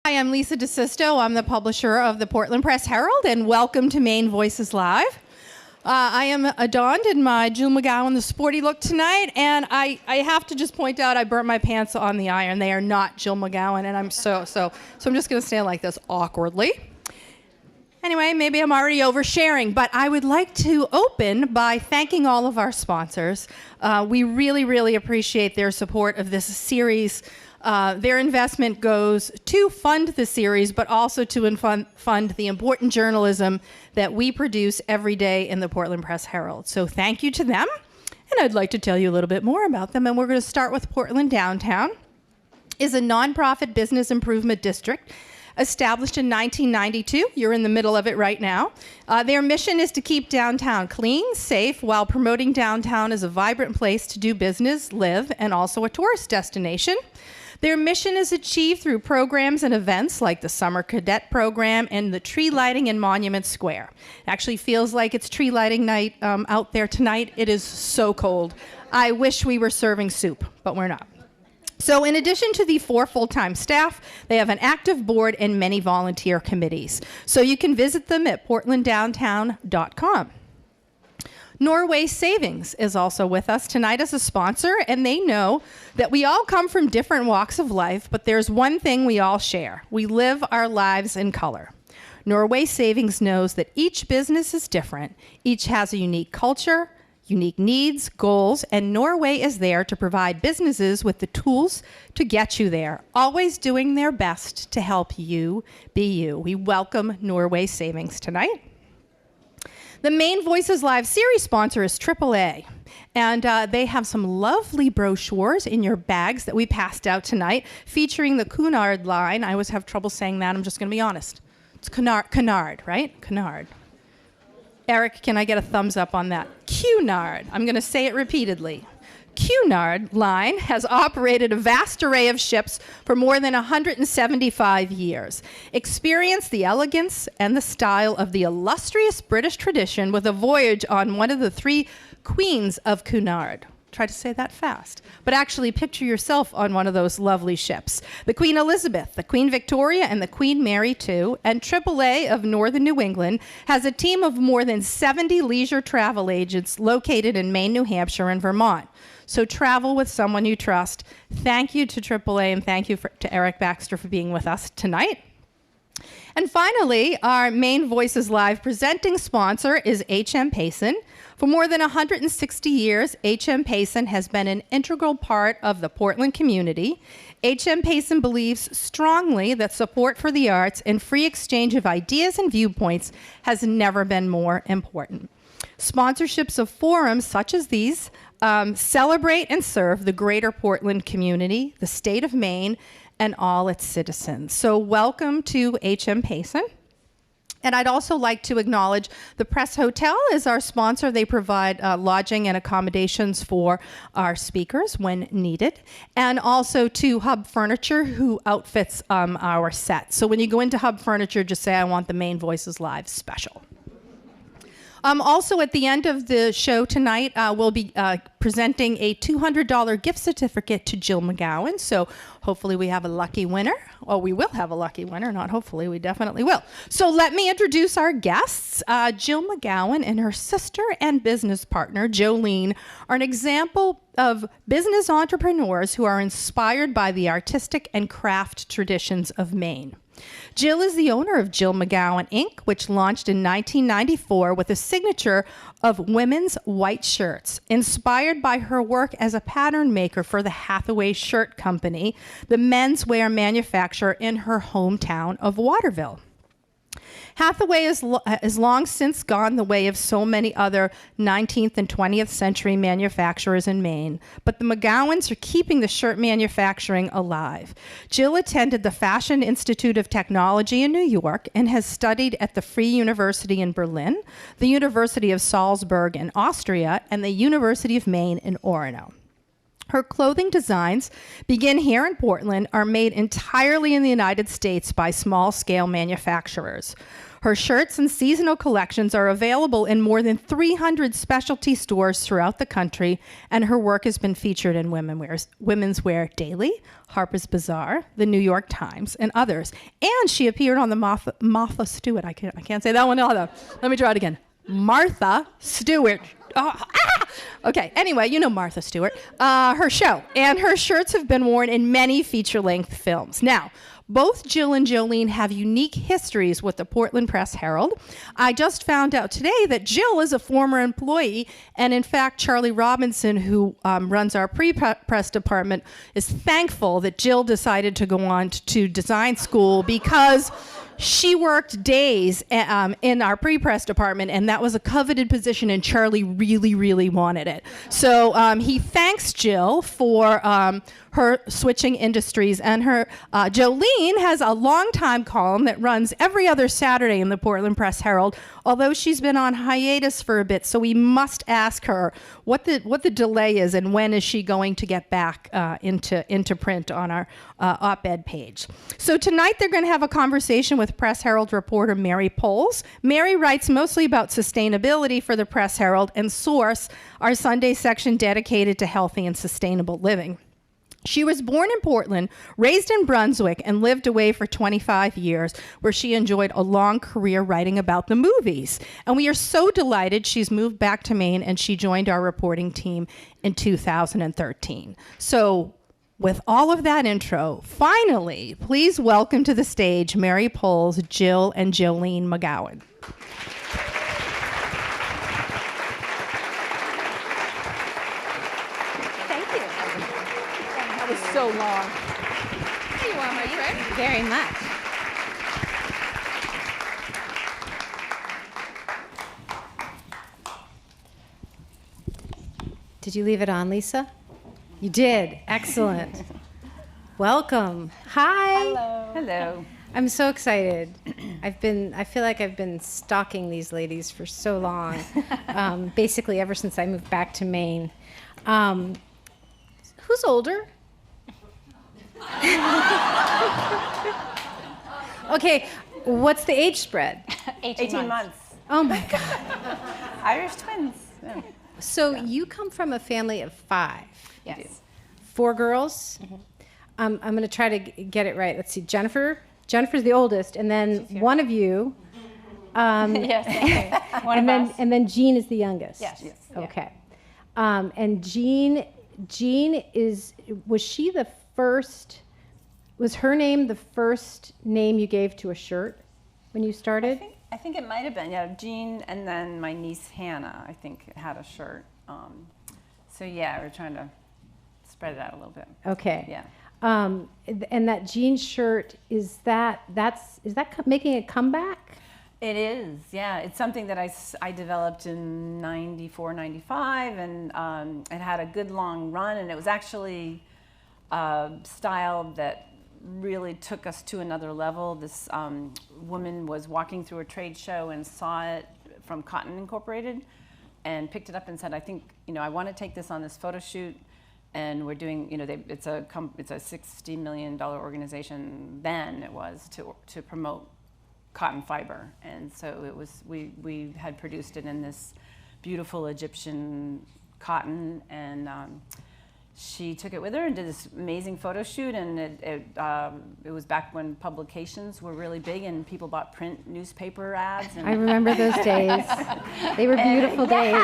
Hi, I'm Lisa DeSisto. I'm the publisher of the Portland Press Herald, and welcome to Maine Voices Live. I am adorned in my Jill McGowan the Sporty look tonight, and I have to just point out I burnt my pants on the iron. They are not Jill McGowan, and I'm so I'm just going to stand like this awkwardly. Anyway, maybe I'm already oversharing, but I would like to open by thanking all of our sponsors. We really appreciate their support of this series. Their investment goes to fund the series, but also to fund the important journalism that we produce every day in the Portland Press Herald. So thank you to them, and I'd like to tell you a little bit more about them. And we're going to start with Portland Downtown. Is a nonprofit business improvement district established in 1992. You're in the middle of it right now. Their mission is to keep downtown clean, safe, while promoting downtown as a vibrant place to do business, live, and also a tourist destination. Their mission is achieved through programs and events like the Summer Cadet Program and the tree lighting in Monument Square. It actually feels like it's tree lighting night out there tonight. It is so cold. I wish we were serving soup, but we're not. So in addition to the 4 full-time staff, they have an active board and many volunteer committees. So you can visit them at portlanddowntown.com. Norway Savings is also with us tonight as a sponsor, and they know that we all come from different walks of life, but there's one thing we all share. We live our lives in color. Norway Savings knows that each business is different. Each has a unique culture, unique needs, goals, and Norway is there to provide businesses with the tools to get you there, always doing their best to help you be you. We welcome Norway Savings tonight. The Maine Voices Live series sponsor is AAA, and they have some lovely brochures in your bags that we passed out tonight featuring the Cunard line. I always have trouble saying that, I'm just going to be honest. It's Cunard, right? Cunard. Eric, can I get a thumbs up on that? Cunard. I'm going to say it repeatedly. Cunard line has operated a vast array of ships for more than 175 years. Experience the elegance and the style of the illustrious British tradition with a voyage on one of the 3 queens of Cunard. Try to say that fast. But actually picture yourself on one of those lovely ships. The Queen Elizabeth, the Queen Victoria, and the Queen Mary II, and AAA of Northern New England has a team of more than 70 leisure travel agents located in Maine, New Hampshire, and Vermont. So travel with someone you trust. Thank you to AAA, and thank you to Eric Baxter for being with us tonight. And finally, our Maine Voices Live presenting sponsor is H.M. Payson. For more than 160 years, H.M. Payson has been an integral part of the Portland community. H.M. Payson believes strongly that support for the arts and free exchange of ideas and viewpoints has never been more important. Sponsorships of forums such as these celebrate and serve the greater Portland community, the state of Maine, and all its citizens. So welcome to H.M. Payson. And I'd also like to acknowledge the Press Hotel as our sponsor. They provide lodging and accommodations for our speakers when needed. And also to Hub Furniture, who outfits our set. So when you go into Hub Furniture, just say, I want the Maine Voices Live special. Also, at the end of the show tonight, we'll be presenting a $200 gift certificate to Jill McGowan. So hopefully we have a lucky winner. Well, we will have a lucky winner. Not hopefully, we definitely will. So let me introduce our guests. Jill McGowan and her sister and business partner, Jolene, are an example of business entrepreneurs who are inspired by the artistic and craft traditions of Maine. Jill is the owner of Jill McGowan, Inc., which launched in 1994 with a signature of women's white shirts. Inspired by her work as a pattern maker for the Hathaway Shirt Company, the menswear manufacturer in her hometown of Waterville. Hathaway has long since gone the way of so many other 19th and 20th century manufacturers in Maine, but the McGowans are keeping the shirt manufacturing alive. Jill attended the Fashion Institute of Technology in New York and has studied at the Free University in Berlin, the University of Salzburg in Austria, and the University of Maine in Orono. Her clothing designs begin here in Portland, are made entirely in the United States by small-scale manufacturers. Her shirts and seasonal collections are available in more than 300 specialty stores throughout the country, and her work has been featured in Women's Wear Daily, Harper's Bazaar, the New York Times, and others. And she appeared on the Martha Stewart. I can't say that one either. Let me try it again. Martha Stewart. Okay, anyway, you know Martha Stewart. Her show. And her shirts have been worn in many feature-length films. Now, both Jill and Jolene have unique histories with the Portland Press-Herald. I just found out today that Jill is a former employee, and in fact, Charlie Robinson, who runs our pre-press department, is thankful that Jill decided to go on to design school because she worked days in our pre-press department, and that was a coveted position, and Charlie really, really wanted it. So he thanks Jill for her switching industries, and her Jolene has a long-time column that runs every other Saturday in the Portland Press-Herald, although she's been on hiatus for a bit, so we must ask her what the delay is and when is she going to get back into print on our op-ed page. So tonight they're going to have a conversation with Press-Herald reporter Mary Poles. Mary writes mostly about sustainability for the Press-Herald and Source, our Sunday section dedicated to healthy and sustainable living. She was born in Portland, raised in Brunswick, and lived away for 25 years, where she enjoyed a long career writing about the movies. And we are so delighted she's moved back to Maine, and she joined our reporting team in 2013. So with all of that intro, finally, please welcome to the stage Mary Poles, Jill, and Jolene McGowan. So long. Here you are, my friend. Thank you very much. Did you leave it on, Lisa? You did. Excellent. Welcome. Hi. Hello. Hello. I'm so excited. I feel like I've been stalking these ladies for so long, basically ever since I moved back to Maine. Who's older? Okay, what's the age spread? 18 months. Oh my God. Irish twins. Yeah. So you come from a family of 5. Yes. 4 girls. Mm-hmm. I'm going to try to get it right. Let's see. Jennifer's the oldest, and then one of you. Yes. One and of us. And then Jean is the youngest. Yes. Okay. And Jean was she the first? Was her name the first name you gave to a shirt when you started? I think it might have been, yeah, Jean, and then my niece Hannah, I think, had a shirt. So yeah, we're trying to spread it out a little bit. Okay. Yeah. And that Jean shirt, is that making a comeback? It is, yeah. It's something that I developed in 94, 95, and it had a good long run, and it was actually a style that really took us to another level. This woman was walking through a trade show and saw it from Cotton Incorporated and picked it up and said, I think, I want to take this on this photo shoot. And we're doing, it's a $60 million organization then it was to promote cotton fiber. And so it was, we had produced it in this beautiful Egyptian cotton, and she took it with her and did this amazing photo shoot, and it was back when publications were really big and people bought print newspaper ads. And I remember those days. They were beautiful days.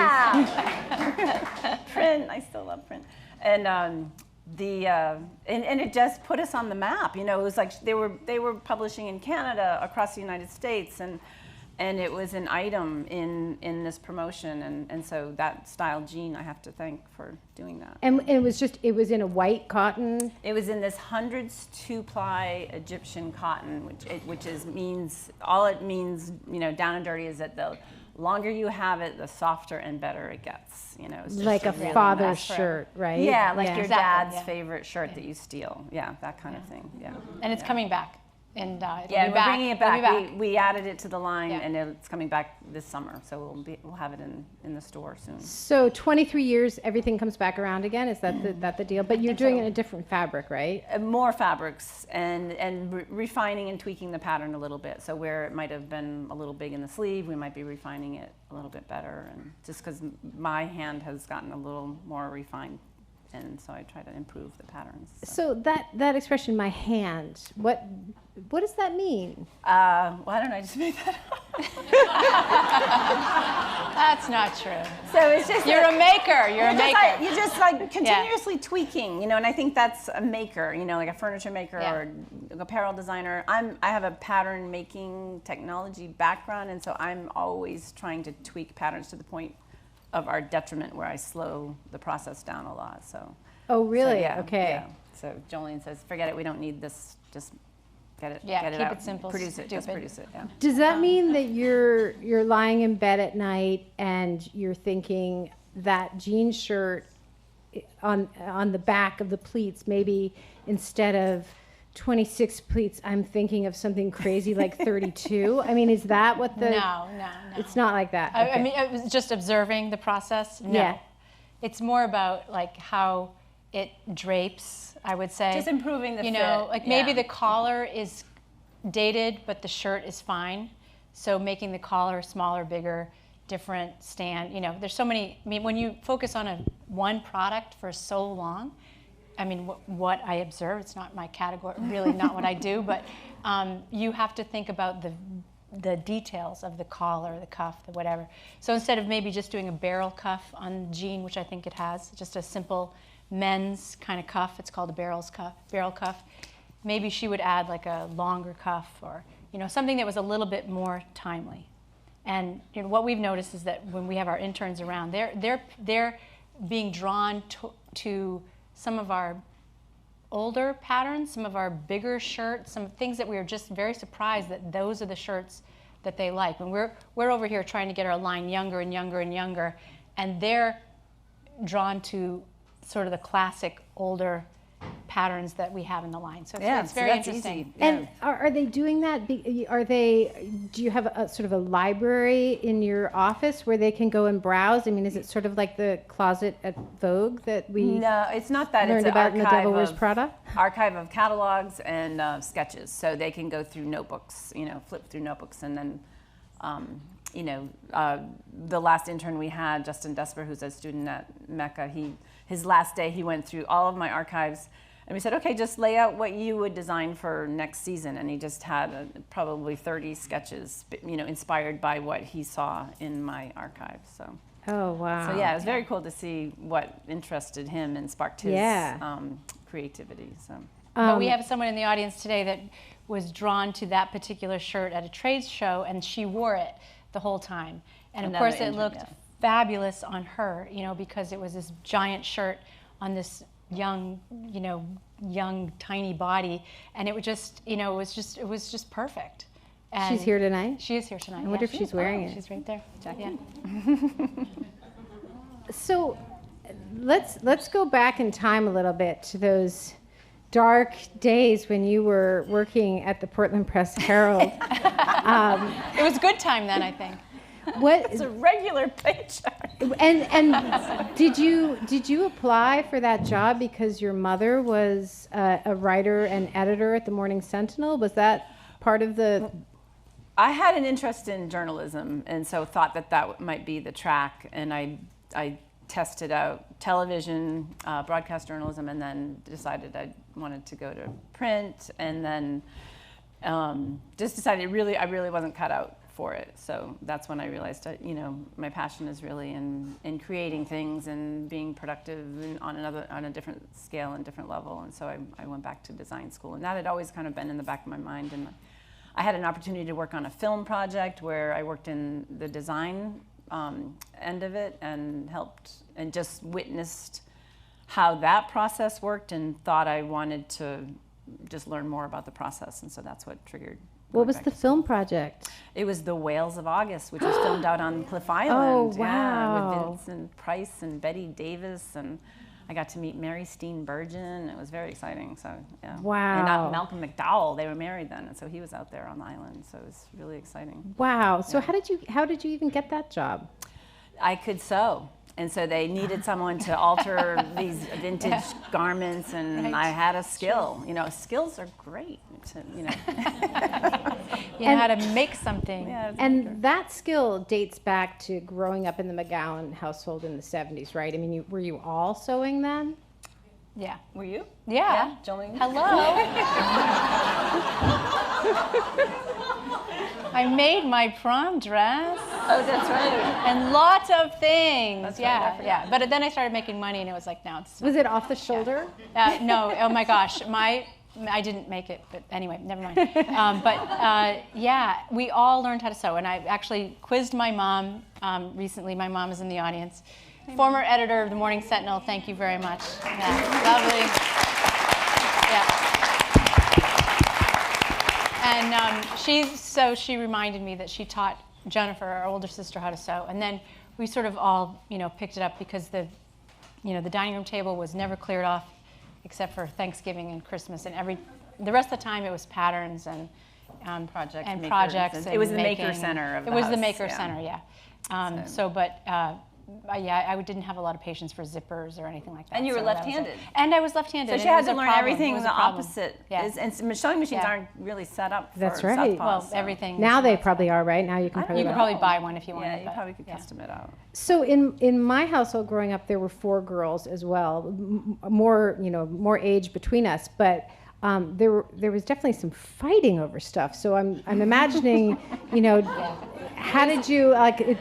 Print, I still love print. And and it just put us on the map. It was like they were publishing in Canada, across the United States, and it was an item in this promotion, and so that style Jean, I have to thank for doing that. And it was in a white cotton? It was in this 100s 2-ply Egyptian cotton, which means down and dirty is that the longer you have it, the softer and better it gets. It's just like a really father's shirt, right? Yeah, like your Exactly, dad's favorite shirt that you steal. Yeah, that kind of thing. Yeah. And it's coming back. and it'll Yeah, be we're back. bringing it It'll be back. We added it to the line, Yeah. and it's coming back this summer. So we'll have it in the store soon. So 23 years, everything comes back around again. Is that the deal? But you're doing it in a different fabric, right? More fabrics and refining and tweaking the pattern a little bit. So where it might have been a little big in the sleeve, we might be refining it a little bit better. And just because my hand has gotten a little more refined, and so I try to improve the patterns. So that expression, my hand, what does that mean? Well, I don't know. I just made that up. That's not true. So it's just You're a maker. You're a maker. You're just like continuously tweaking, and I think that's a maker, like a furniture maker or an apparel designer. I have a pattern making technology background, and so I'm always trying to tweak patterns to the point of our detriment where I slow the process down a lot. So. Oh, really? So, yeah, okay. Yeah. So Jolene says, forget it. We don't need this. Just get it. Yeah, get it keep out. it simple, Produce it. Just stupid. produce it. Yeah. Does that mean that you're lying in bed at night and you're thinking that jean shirt on the back of the pleats, maybe instead of 26 pleats, I'm thinking of something crazy like 32? I mean, is that what the... No. It's not like that. I Okay. mean, it was just observing the process. No. Yeah. It's more about like how it drapes, I would say. Just improving the You fit. know, like maybe Yeah. the collar is dated, but the shirt is fine. So making the collar smaller, bigger, different stand. There's so many. I mean, when you focus on one product for so long, I mean, what I observe, it's not my category, really not what I do, but you have to think about the details of the collar, the cuff, the whatever. So instead of maybe just doing a barrel cuff on jean, which I think it has, just a simple men's kind of cuff, it's called a barrel cuff, maybe she would add like a longer cuff or something that was a little bit more timely. And what we've noticed is that when we have our interns around, they're being drawn to some of our older patterns, some of our bigger shirts, some things that we were just very surprised that those are the shirts that they like. When we're over here trying to get our line younger and younger and younger, and they're drawn to sort of the classic older patterns that we have in the line. So it's very that's interesting. easy. And are they doing that? Do you have a sort of a library in your office where they can go and browse? I mean, is it sort of like the closet at Vogue that we No, it's not that. learned It's an about in The Devil Wears archive Prada? archive of catalogs and sketches, so they can go through notebooks, flip through notebooks, and then, the last intern we had, Justin Desper, who's a student at Mecca, his last day he went through all of my archives, and we said, okay, just lay out what you would design for next season, and he just had probably 30 sketches, inspired by what he saw in my archives. So. Oh, wow. So yeah, it was very cool to see what interested him and sparked his creativity. So. But we have someone in the audience today that was drawn to that particular shirt at a trade show, and she wore it the whole time. And of Another course, it intern, looked yeah. fabulous on her, because it was this giant shirt on this young tiny body, and it was just, it was just perfect. And She's here tonight? She is here tonight. I wonder yeah, if she she's is. wearing Oh, it. She's right there. Yeah. So let's go back in time a little bit to those dark days when you were working at the Portland Press Herald. It was good time then, I think. What It's a regular paycheck. and did you apply for that job because your mother was a writer and editor at the Morning Sentinel? Was that part of the? I had an interest in journalism, and so thought that might be the track, and I tested out television, broadcast journalism, and then decided I wanted to go to print, and then just decided I really wasn't cut out for it. So that's when I realized that, my passion is really in creating things and being productive on a different scale and different level. And so I went back to design school, and that had always kind of been in the back of my mind. And I had an opportunity to work on a film project where I worked in the design end of it and helped and just witnessed how that process worked, and thought I wanted to just learn more about the process. And so that's what triggered. What was the film project? It was The Whales of August, which was filmed out on Cliff Island. Oh, Yeah, wow. with Vincent Price and Betty Davis, and I got to meet Mary Steenburgen. It was very exciting. So yeah. Wow. And Malcolm McDowell, they were married then, and so he was out there on the island. So it was really exciting. Wow. So how did you even get that job? I could sew. And so they needed someone to alter these vintage garments, and I had a skill. You know, skills are great. You know, You know how to make something. yeah, And that skill dates back to growing up in the McGowan household in the 70s, right? I mean, were you all sewing then? Yeah. were you? Yeah. Jolene? Hello. I made my prom dress Oh, that's right. and lots of things. That's right, yeah, I forgot. yeah. But then I started making money, and it was like, no, it's Was it off the shoulder? no. Oh my gosh, I didn't make it, but anyway, never mind. Yeah, we all learned how to sew, and I actually quizzed my mom recently. My mom is in the audience. Former editor of the Morning Sentinel. Thank you very much. Yeah, lovely. Yeah. And she reminded me that she taught Jennifer, our older sister, how to sew, and then we sort of all, picked it up because the dining room table was never cleared off, except for Thanksgiving and Christmas, and the rest of the time it was patterns and Projects. and It was the making. Maker Center of the It was house, the Maker yeah. Center, yeah. I didn't have a lot of patience for zippers or anything like that. And you were so that was left-handed. it. And I was left-handed. So and she it had was to a learn problem. everything It was the a problem. opposite. Yeah. And sewing machines Yeah. aren't really set up for That's right. southpaws, Well, so- everything. Now they probably are, right? Now you can probably You could buy- probably buy one if you wanted. Yeah, you but, probably could yeah. custom it out. So in my household growing up, there were 4 girls as well, more age between us, but there was definitely some fighting over stuff. So I'm imagining, how did you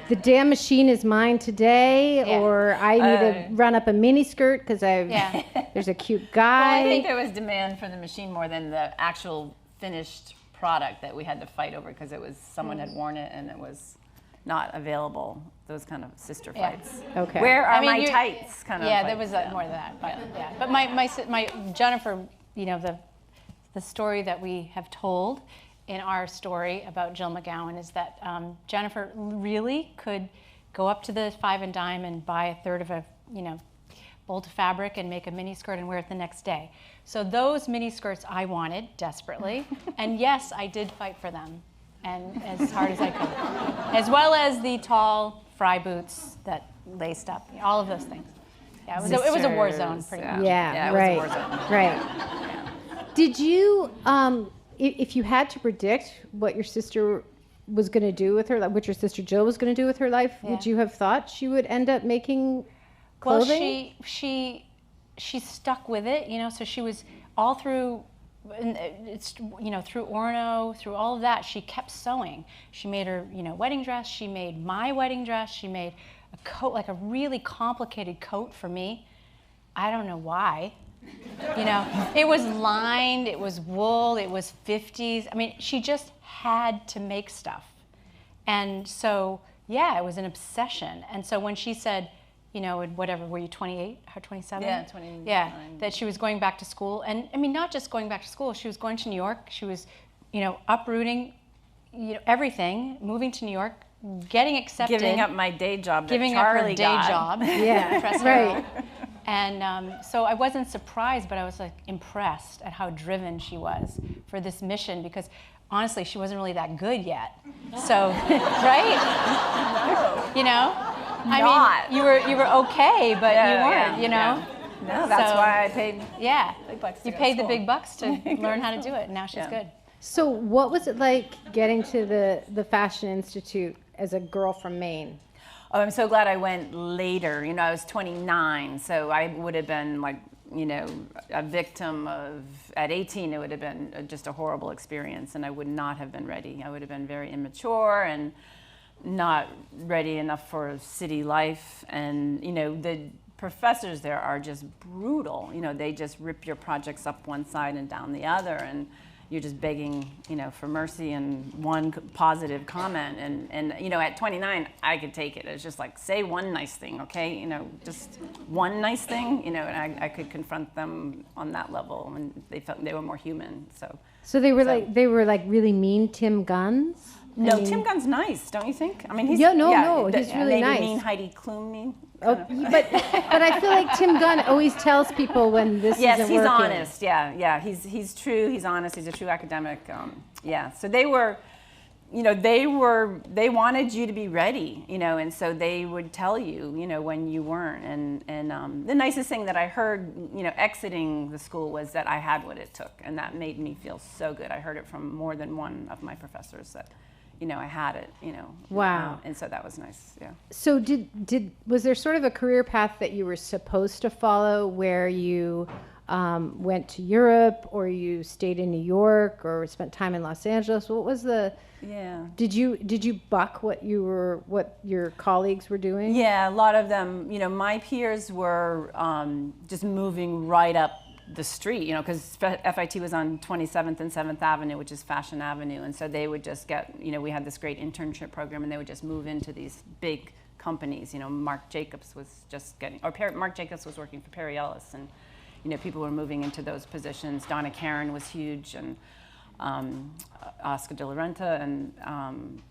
the damn machine is mine today, Yeah. or I need to run up a mini skirt because Yeah. there's a cute Well, guy. I think there was demand for the machine more than the actual finished product that we had to fight over because someone had worn it and it was not available. Those kind of sister Yeah. fights. Okay. Where are my you- tights? Kind of. Yeah, fights, there was more than that. But yeah. But my Jennifer, the story that we have told in our story about Jill McGowan is that Jennifer really could go up to the Five and Dime and buy a third of a bolt of fabric and make a mini skirt and wear it the next day. So those mini skirts I wanted desperately, and yes, I did fight for them, and as hard as I could, as well as the tall fry boots that laced up, all of those things. Yeah, it was a war zone pretty much. Yeah, it was right, a war zone. right. Did you, if you had to predict what your sister was going to do with her, what your sister Jill was going to do with her life, would you have thought she would end up making clothing? Well, she stuck with it, so she was all through, through Orno, through all of that, she kept sewing. She made her, wedding dress, she made my wedding dress, she made a coat, like a really complicated coat for me. I don't know why. It was lined, it was wool, it was 50s. I mean, she just had to make stuff. And so, yeah, it was an obsession. And so when she said, whatever, were you 28 or 27? Yeah, 29. Yeah, that she was going back to school. And I mean, not just going back to school, she was going to New York. She was, uprooting, everything, moving to New York, getting accepted. Giving up my day job. Giving that up her Charlie day got. job. Yeah, Press right. Herald. And so I wasn't surprised, but I was impressed at how driven she was for this mission because honestly, she wasn't really that good yet. So, right? I mean, you were okay, but you weren't, Yeah. No, that's So, why I paid Yeah. big bucks to You go paid to the school. big bucks to learn how to do it, and now she's good. So what was it like getting to the Fashion Institute as a girl from Maine? Oh, I'm so glad I went later. I was 29, so I would have been a victim of, at 18, it would have been just a horrible experience, and I would not have been ready. I would have been very immature and not ready enough for city life. And, the professors there are just brutal. They just rip your projects up one side and down the other, and you're just begging, for mercy and one positive comment. And at 29, I could take it. It's just like, say one nice thing, okay? Just one nice thing, and I could confront them on that level, and they felt they were more human. So So they were like really mean Tim Guns? No, mean- Tim Gunn's nice, don't you think? I mean, he's Yeah, no, he's really maybe nice. mean Heidi Klum mean. Oh, but I feel like Tim Gunn always tells people when this Yes, isn't he's working. honest. Yeah. He's true. He's honest. He's a true academic. Yeah. So they were, they wanted you to be ready, and so they would tell you, when you weren't. And the nicest thing that I heard, exiting the school was that I had what it took, and that made me feel so good. I heard it from more than one of my professors that, I had it, Wow. And so that was nice. Yeah. So was there sort of a career path that you were supposed to follow where you went to Europe, or you stayed in New York, or spent time in Los Angeles? What was the? Yeah. Did you buck what your colleagues were doing? Yeah, a lot of them, my peers were just moving right up the street, because FIT was on 27th and 7th Avenue, which is Fashion Avenue. And so they would just get, we had this great internship program, and they would just move into these big companies. Marc Jacobs was just Marc Jacobs was working for Perry Ellis, and, people were moving into those positions. Donna Karan was huge, and Oscar de la Renta, and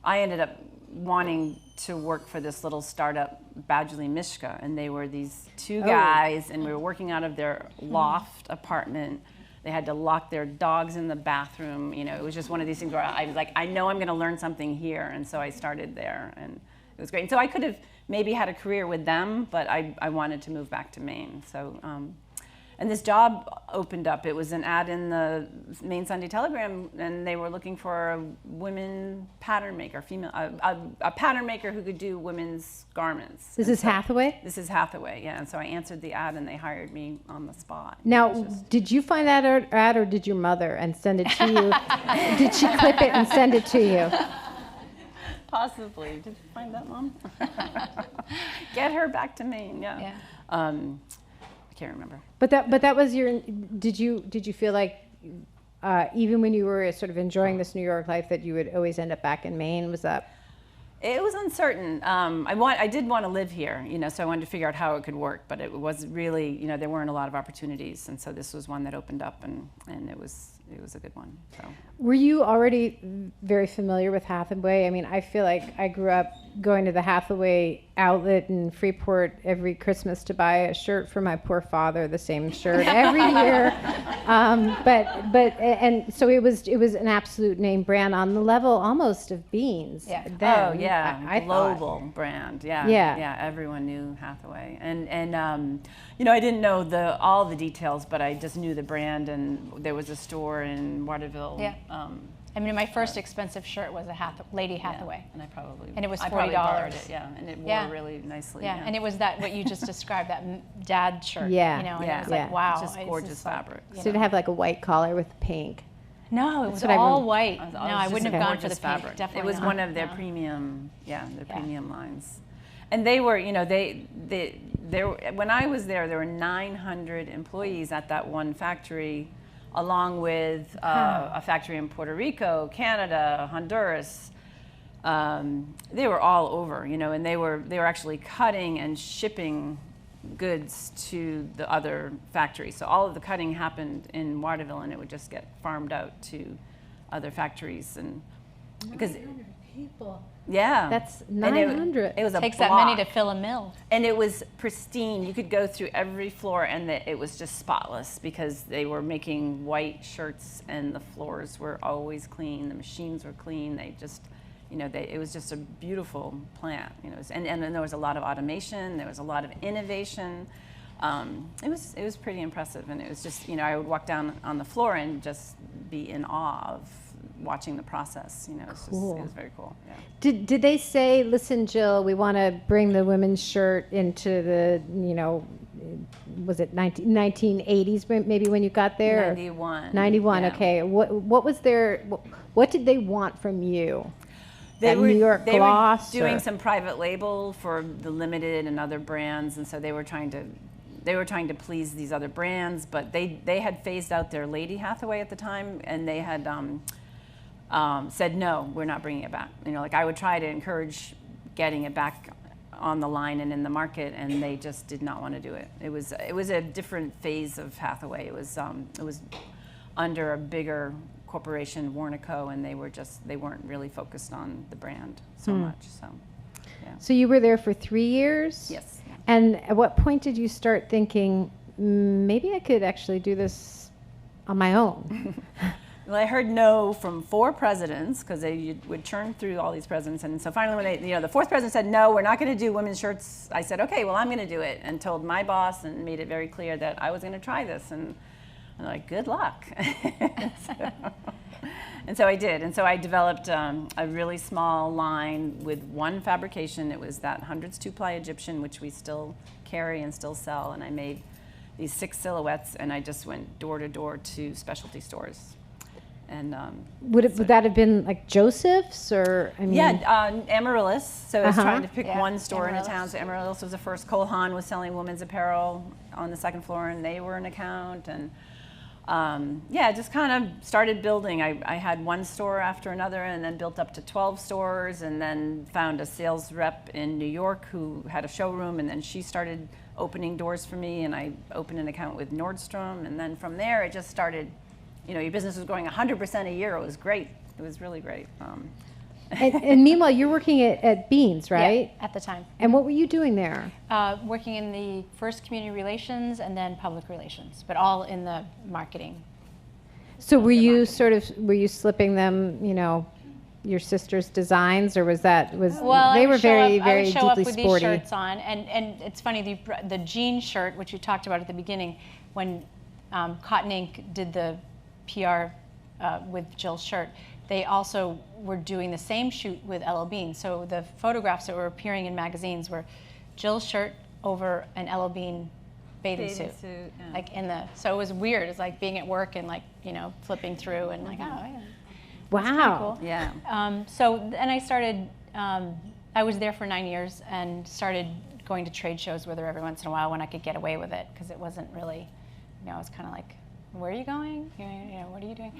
I ended up wanting to work for this little startup, Badgley Mishka, and they were these two guys, and we were working out of their loft apartment. They had to lock their dogs in the bathroom. It was just one of these things where I was like, I know I'm going to learn something here, and so I started there, and it was great. And so I could have maybe had a career with them, but I wanted to move back to Maine. So. And this job opened up. It was an ad in the Maine Sunday Telegram, and they were looking for a women pattern maker, a pattern maker who could do women's garments. This is Hathaway? This is Hathaway, yeah. And so I answered the ad, and they hired me on the spot. Now, did you find that ad, or did your mother and send it to you? Did she clip it and send it to you? Possibly. Did you find that, Mom? Get her back to Maine, yeah. I can't remember. But that was your. Did you feel like even when you were sort of enjoying this New York life that you would always end up back in Maine? Was that? It was uncertain. I did want to live here, so I wanted to figure out how it could work. But it was really, there weren't a lot of opportunities, and so this was one that opened up, and it was a good one. So. Were you already very familiar with Hathaway? I mean, I feel like I grew up going to the Hathaway outlet in Freeport every Christmas to buy a shirt for my poor father, the same shirt every year. And so it was an absolute name brand on the level almost of Beans. Yeah. Then, Oh yeah, I global thought. brand. Yeah. Yeah. Yeah. Everyone knew Hathaway, and I didn't know all the details, but I just knew the brand, and there was a store in Waterville. Yeah. My first expensive shirt was a Lady Hathaway. Yeah, and I probably And it was I probably $40. borrowed it, yeah, and it wore Yeah. really nicely. Yeah, and it was what you just described, that dad shirt. Yeah. And Yeah. it was like, wow. It's just it's gorgeous just like, fabric. you Did it know. have like a white collar with pink? No, it was what I all remember. white. It was No, I just wouldn't a have gone for the gorgeous pink. fabric. Definitely It was not. one of their No. premium, premium lines. And they were, when I was there were 900 employees at that one factory, along with a factory in Puerto Rico, Canada, Honduras. They were all over, and they were actually cutting and shipping goods to the other factories. So all of the cutting happened in Waterville, and it would just get farmed out to other factories, and because People. yeah, That's And 900. It was a Takes that many block. to fill a mill. And it was pristine. You could go through every floor, and it was just spotless because they were making white shirts, and the floors were always clean. The machines were clean. They just, it was just a beautiful plant. And then there was a lot of automation. There was a lot of innovation. It was pretty impressive, and it was just, I would walk down on the floor and just be in awe of watching the process. Cool. It was very cool. Yeah. Did they say, listen, Jill, we want to bring the women's shirt into the, was it 1980s maybe when you got there? 91. 91, yeah. okay. What was what did they want from you? They That were, New York they gloss? were doing or- some private label for the Limited and other brands, and so they were trying to please these other brands, but they had phased out their Lady Hathaway at the time, and they had said, no, we're not bringing it back. I would try to encourage getting it back on the line and in the market, and they just did not want to do it. It was a different phase of Hathaway. It was under a bigger corporation, Warnaco, and they weren't really focused on the brand so much. So, yeah. So you were there for 3 years? Yes. And at what point did you start thinking, maybe I could actually do this on my own? Well, I heard no from 4 presidents, because they would churn through all these presidents, and so finally when the 4th president said, no, we're not going to do women's shirts, I said, okay, well, I'm going to do it, and told my boss and made it very clear that I was going to try this, and I'm like, good luck. And so I did, and so I developed a really small line with one fabrication. It was that 100s 2-ply Egyptian, which we still carry and still sell, and I made these 6 silhouettes, and I just went door to door to specialty stores. And Would that have been like Joseph's, or I mean? yeah, Amaryllis. So I was trying to pick Yeah, one store in a Amaryllis. town. So Amaryllis was the first. Cole Haan was selling women's apparel on the 2nd floor, and they were an account. And yeah, just kind of started building. I had one store after another, and then built up to 12 stores, and then found a sales rep in New York who had a showroom, and then she started opening doors for me, and I opened an account with Nordstrom, and then from there it just started. Your business was going 100% a year. It was great. It was really great. And meanwhile, you're working at Beans, right? Yeah, at the time. And what were you doing there? Working in the first community relations and then public relations, but all in the marketing. So were you slipping them, your sister's designs, or was they were very I would show up deeply with sporty? these shirts on, and it's funny, the jean shirt, which you talked about at the beginning, when Cotton Ink did the PR with Jill's shirt, they also were doing the same shoot with L.L. Bean. So the photographs that were appearing in magazines were Jill's shirt over an L.L. Bean bathing suit. Yeah. So it was weird. It's like being at work and flipping through and yeah. Wow. Cool. Yeah. And I started, I was there for 9 years and started going to trade shows with her every once in a while when I could get away with it, because it wasn't really, it was kind of like, where are you going? What are you doing?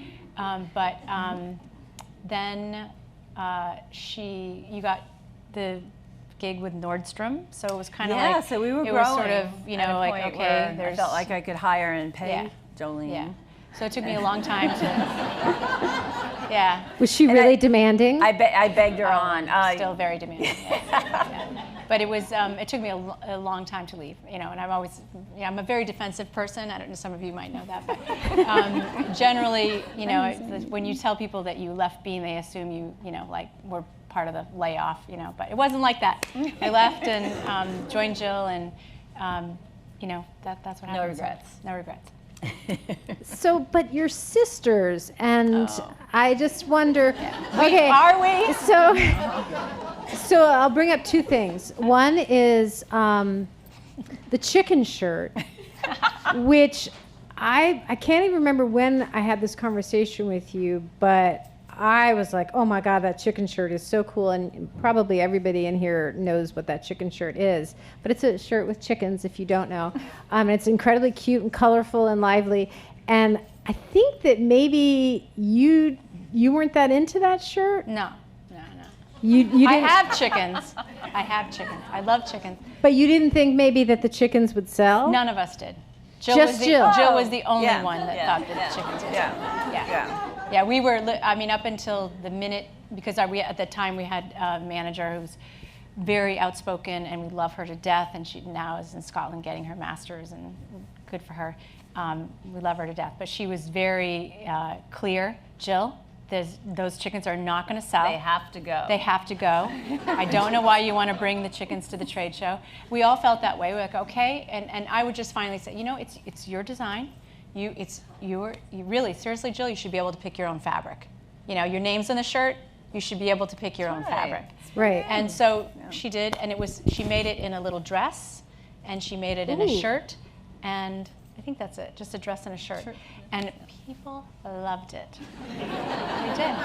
Then you got the gig with Nordstrom, so it was kind of like, so we were it growing. was sort of, like, okay, I felt like I could hire and pay Yeah. Jolene. Yeah. So it took me a long time to, yeah. Was she really demanding? I begged her on. Still very demanding. Yeah. But it was. It took me a long time to leave. And I'm always. I'm a very defensive person. I don't know. Some of you might know that, but generally, when you tell people that you left Bean, they assume you, were part of the layoff. But it wasn't like that. I left and joined Jill, and that's what happened. No regrets. No regrets. So, but your sisters, and I just wonder. Okay, Are we? So I'll bring up 2 things. One is the chicken shirt, which I can't even remember when I had this conversation with you, but I was like, oh my God, that chicken shirt is so cool. And probably everybody in here knows what that chicken shirt is. But it's a shirt with chickens, if you don't know. It's incredibly cute and colorful and lively. And I think that maybe you weren't that into that shirt? No. You didn't, I have chickens. I love chickens. But you didn't think maybe that the chickens would sell? None of us did. Jill Just Jill. Jill was the only Yeah. one that thought that chickens would sell. Yeah. We were. Up until the minute, because at the time we had a manager who was very outspoken, and we love her to death. And she now is in Scotland getting her master's, and good for her. We love her to death, but she was very clear. Jill, those chickens are not going to sell. They have to go. They have to go. I don't know why you want to bring the chickens to the trade show. We all felt that way. We were like, okay. And I would just finally say, it's your design. You really, seriously, Jill, you should be able to pick your own fabric. Your name's on the shirt. You should be able to pick your own fabric. Right. And so she did, and she made it in a little dress, and she made it in a shirt, and I think that's it, just a dress and a shirt. And people loved it. They did.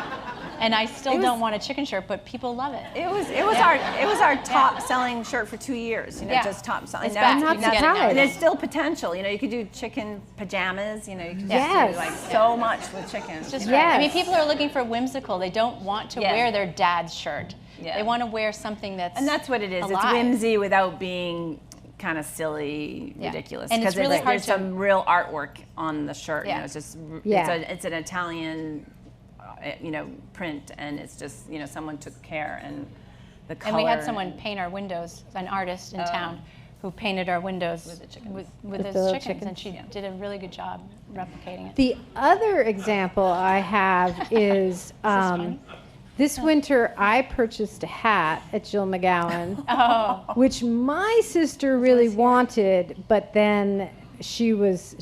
And I still don't want a chicken shirt, but people love it. It was our top selling shirt for 2 years. Just top selling. It's back. not You can get it surprised. now. And there's still potential. You could do chicken pajamas. You could Yes. do like so much with chickens. Just Yes. right. People are looking for whimsical. They don't want to wear their dad's shirt. Yeah. They want to wear something that's And that's what it is. alive. It's whimsy without being kind of silly, ridiculous. And it's really hard there's to- some real artwork on the shirt. Yeah. It's just Yeah. it's an Italian print, and it's just, someone took care, and the color. And we had someone paint our windows, an artist in town, who painted our windows With the chickens. with the those little chickens, and chickens. she did a really good job replicating it. The other example I have is funny? this winter I purchased a hat at Jill McGowan, Oh, which my sister really wanted, but then she was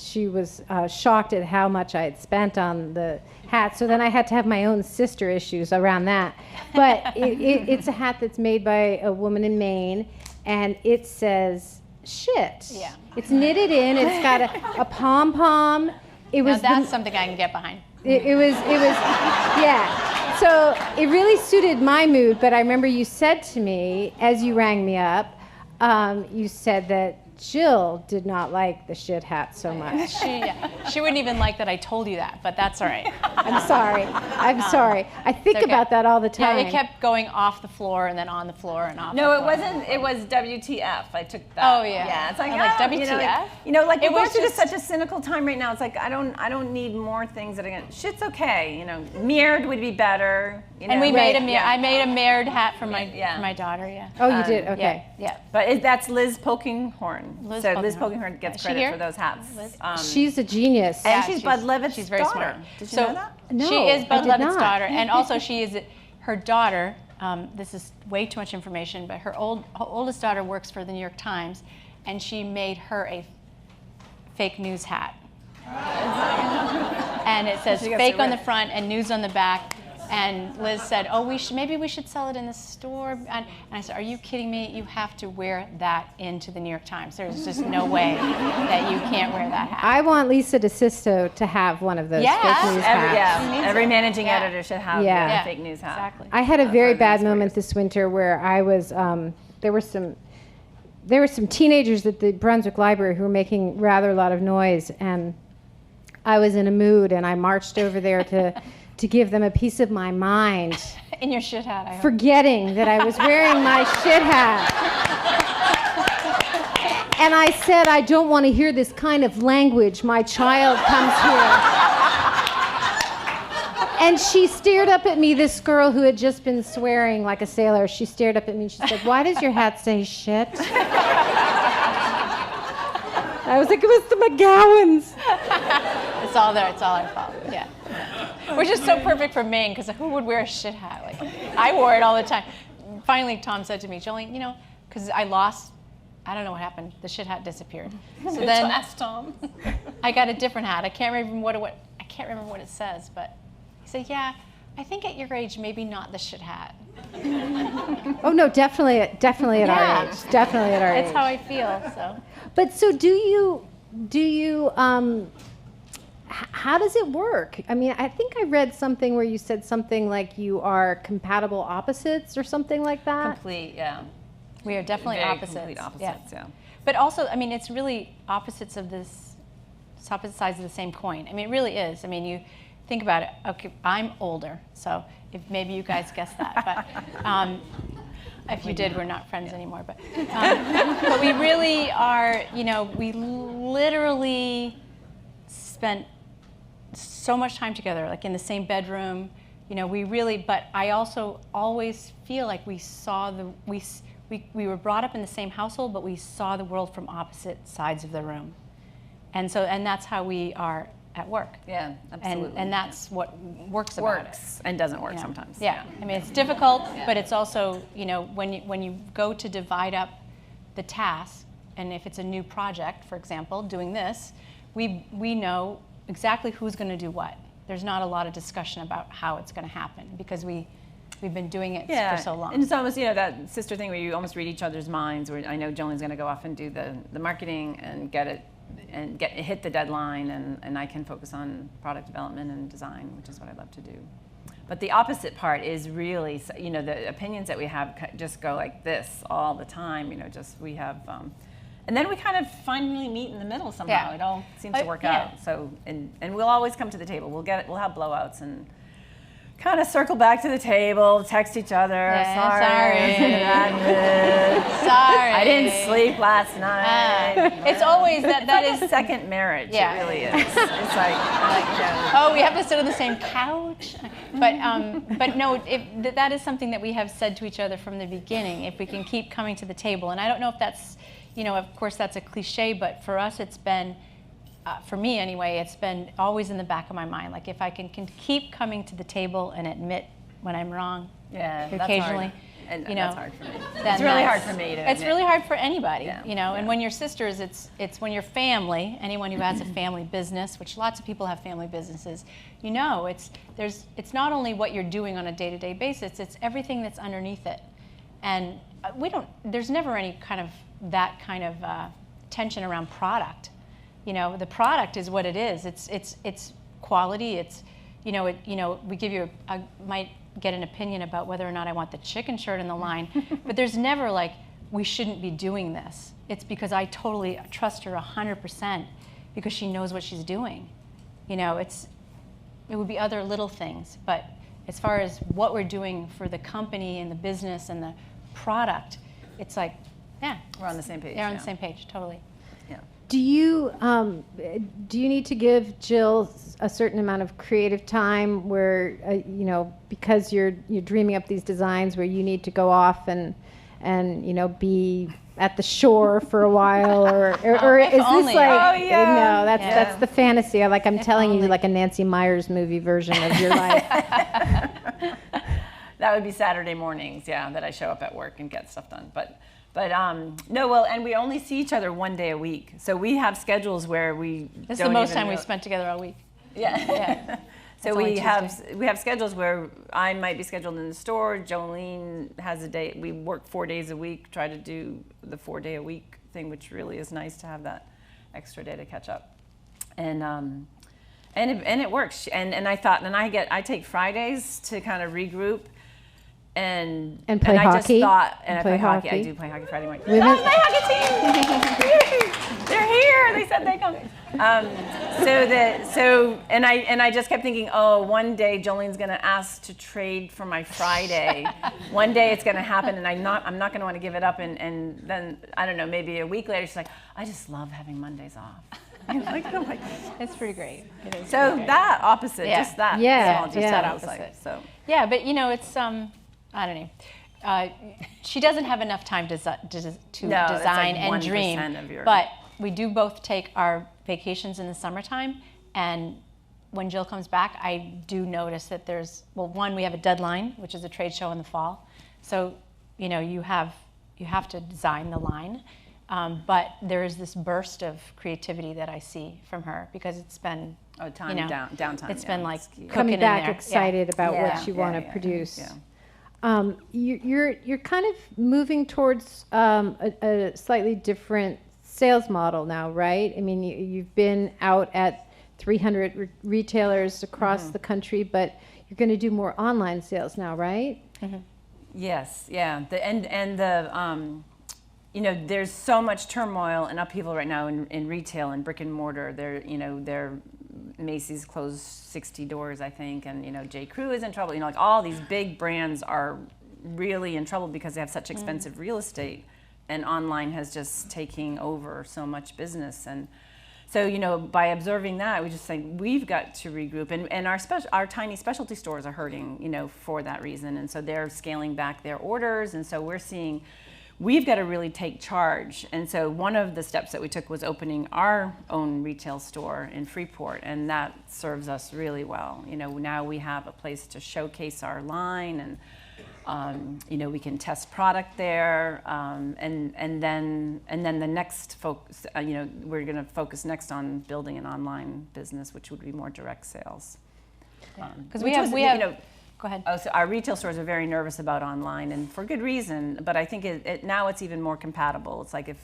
shocked at how much I had spent on the hat. So then I had to have my own sister issues around that. But it's a hat that's made by a woman in Maine, and it says shit. Yeah. It's knitted in. It's got a pom pom. It now was that's something I can get behind. it was yeah. So it really suited my mood. But I remember you said to me as you rang me up, you said that Jill did not like the shit hat so much. She wouldn't even like that I told you that, but that's all right. I'm sorry. I'm sorry. I think It's okay. about that all the Yeah, time. it kept going off the floor and then on the floor and off. No, the it floor. wasn't. It was WTF. I took that. Oh, yeah. Yeah, it's like, I'm like, oh, WTF? Like It we're going was through just- such a cynical time right now. It's like I don't need more things that are gonna. Shit's okay. Mirrored would be better. And we made a Right. mirror. I made a mirrored hat for my Yeah. for my daughter. Yeah. Oh, you did? Okay. Yeah. But that's Liz Polkinghorn. Liz So Liz Polkinghorn. Polkinghorn gets Is she credit here? for those hats. Liz? She's a genius. And Yeah, she's Bud Levitt's she's very daughter. smart. Did you So- know that? No, She is I Bud did Levitt's not. daughter, and also she is her daughter. This is way too much information, but her oldest daughter works for the New York Times, and she made her a fake news hat. And it says She gets fake it on the right. front and news on the back. And Liz said, "Oh, maybe we should sell it in the store." And I said, "Are you kidding me? You have to wear that into the New York Times. There's just no way that you can't wear that hat." I want Lisa DeSisto to have one of those Yeah. fake news hats. Every managing Yeah. editor should have Yeah. a fake news hat. Exactly. I had a very I've heard bad these moment stories. this winter where I was there were some teenagers at the Brunswick Library who were making rather a lot of noise, and I was in a mood, and I marched over there to give them a piece of my mind, In your shit hat, I hope. forgetting that I was wearing my shit hat. And I said, I don't want to hear this kind of language. My child comes here. And she stared up at me, this girl who had just been swearing like a sailor. She stared up at me and she said, "Why does your hat say shit?" I was like, "It was the McGowans." It's all there. It's all our fault. Yeah. Which is so perfect for Maine, because who would wear a shit hat? Like, I wore it all the time. Finally, Tom said to me, "Jolene, because I don't know what happened. The shit hat disappeared. So then Ask Tom. I got a different hat. I can't remember what it says, but he said, "Yeah, I think at your age, maybe not the shit hat." Oh no, definitely at Yeah. our age. Definitely at our age. That's how I feel. So But so do you how does it work? I mean, I think I read something where you said something like you are compatible opposites or something like that. Complete, yeah. we are definitely Very opposites. complete opposites, yeah. But also, I mean, it's really opposite sides of the same coin. I mean, it really is. I mean, you think about it. Okay, I'm older, so if maybe you guys guessed that, but if you did, we're not friends anymore. But we really are. We literally spent so much time together, like in the same bedroom. But I also always feel like we were brought up in the same household, but we saw the world from opposite sides of the room. And that's how we are at work. Yeah, absolutely. And that's what works about it. Works and doesn't work Yeah. sometimes. Yeah. I mean, it's difficult, but it's also, when you go to divide up the task, and if it's a new project, for example, doing this, we know exactly who's going to do what. There's not a lot of discussion about how it's going to happen because we've been doing it for so long. And it's almost, that sister thing where you almost read each other's minds, where I know Jolene's going to go off and do the marketing and get it and hit the deadline, and I can focus on product development and design, which is what I love to do. But the opposite part is really, the opinions that we have just go like this all the time. We have, and then we kind of finally meet in the middle somehow. Yeah. It all seems to work Yeah. out. So, and we'll always come to the table. We'll have blowouts, kind of circle back to the table, text each other. Yeah, Sorry. Sorry. I didn't sleep last night. It's always that It's is. a second marriage. Yeah. It really is. It's like, Oh, we have to sit on the same couch. But no, that is something that we have said to each other from the beginning. If we can keep coming to the table, and I don't know if that's, of course that's a cliche, but for us it's been, for me anyway, it's been always in the back of my mind. Like if I can keep coming to the table and admit when I'm wrong, occasionally. And you that's know, hard for me. then It's really hard for me to It's admit. really hard for anybody, Yeah. And when you're sisters, it's when you're family, anyone who has a family business, which lots of people have family businesses, it's not only what you're doing on a day-to-day basis, it's everything that's underneath it. And there's never any kind of tension around product. The product is what it is. It's quality. We give you might get an opinion about whether or not I want the chicken shirt in the line, but there's never like, we shouldn't be doing this. It's because I totally trust her 100% because she knows what she's doing. It would be other little things, but as far as what we're doing for the company and the business and the product, it's like, yeah. We're on the same page. They're on the same page, totally. Yeah. Do you need to give Jill a certain amount of creative time where because you're dreaming up these designs where you need to go off and be at the shore for a while or is this only. like yeah. no that's the fantasy. I'm telling you like a Nancy Myers movie version of your life. That would be Saturday mornings, that I show up at work and get stuff done. But no, well, and we only see each other one day a week. So we have schedules where we This is the most time we've spent together all week. Yeah. So It's only we Tuesday. have schedules where I might be scheduled in the store. Jolene has a day. We work 4 days a week. Try to do the 4-day-a-week thing, which really is nice to have that extra day to catch up. And it works. And I thought, I take Fridays to kind of regroup. And play I hockey. just thought, and I Play play hockey. hockey. I do play hockey Friday morning. Women- That was my hockey team. They're here. They said they come. And I just kept thinking, one day Jolene's going to ask to trade for my Friday. One day it's going to happen, and I'm not going to want to give it up. And then I don't know, maybe a week later she's like, I just love having Mondays off. I'm like, It's pretty great. It is so pretty great. that opposite, Yeah. just that. Yeah, small, just yeah. that That was like, opposite. so. Yeah, but it's I don't know. She doesn't have enough time to that's design like and 1% dream. of your- But we do both take our vacations in the summertime, and when Jill comes back, I do notice that we have a deadline, which is a trade show in the fall. So you have to design the line. But there is this burst of creativity that I see from her because it's been downtime. It's been like key. cooking Coming in back there. excited about what you want to produce. You're kind of moving towards a slightly different sales model now, right? I mean, you've been out at 300 retailers across the country, but you're going to do more online sales now, right? Mm-hmm. Yes, yeah. There's so much turmoil and upheaval right now in retail and brick and mortar. Macy's closed 60 doors, I think, and J. Crew is in trouble. Like all these big brands are really in trouble because they have such expensive real estate, and online has just taken over so much business. And so, by observing that, we just think we've got to regroup, and our tiny specialty stores are hurting, for that reason, and so they're scaling back their orders, and so we're seeing. We've got to really take charge. And so one of the steps that we took was opening our own retail store in Freeport, and that serves us really well. Now we have a place to showcase our line, and we can test product there, and then the next focus, we're going to focus next on building an online business, which would be more direct sales. Because we have. Go ahead. So our retail stores are very nervous about online, and for good reason, but I think now it's even more compatible. It's like if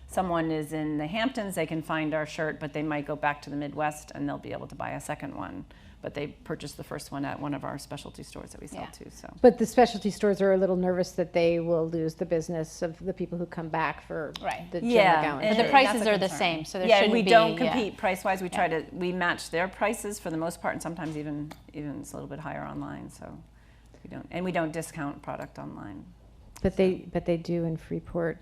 someone is in the Hamptons, they can find our shirt, but they might go back to the Midwest and they'll be able to buy a second one. but they purchased the first one at one of our specialty stores that we sell Yeah. to. So. But the specialty stores are a little nervous that they will lose the business of the people who come back for Right. the Jill Yeah, McGowan. But the that's prices a are the concern. same, so there yeah, shouldn't we be. don't yeah. compete price-wise. We try to match their prices for the most part, and sometimes even it's a little bit higher online. So we don't discount product online. But they do in Freeport.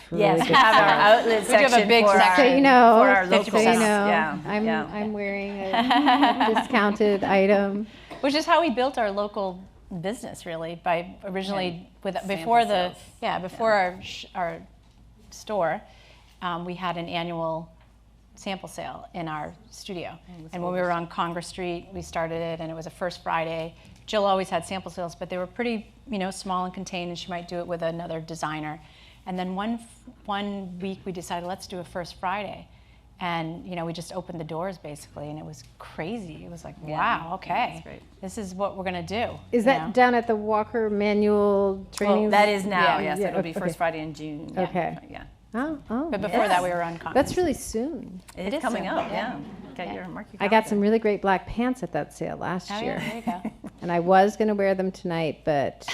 for Yes, really we good have our sales. outlet We do have a section big for section. our, So you know, for our 50%. local so you know, stuff. Yeah, I'm wearing a discounted item. Which is how we built our local business, really, by originally before sales. our store, we had an annual sample sale in our studio. And when we were on Congress Street, we started it, and it was a first Friday. Jill always had sample sales, but they were pretty, small and contained, and she might do it with another designer. And then one week we decided, let's do a first Friday. And we just opened the doors basically, and it was crazy. It was like, wow, okay, that's great. this is what we're gonna do. Is that down at the Walker Manual Training? Well, that is now. Yeah. Yes, it'll be okay. first Friday in June. Yeah. Okay. Yeah. Oh, But before that, we were on Congress. that's really soon. It's is coming soon, up. yeah. Yeah. Mark your I got some really great black pants at that sale last Oh, year. yeah, there you go. And I was going to wear them tonight, but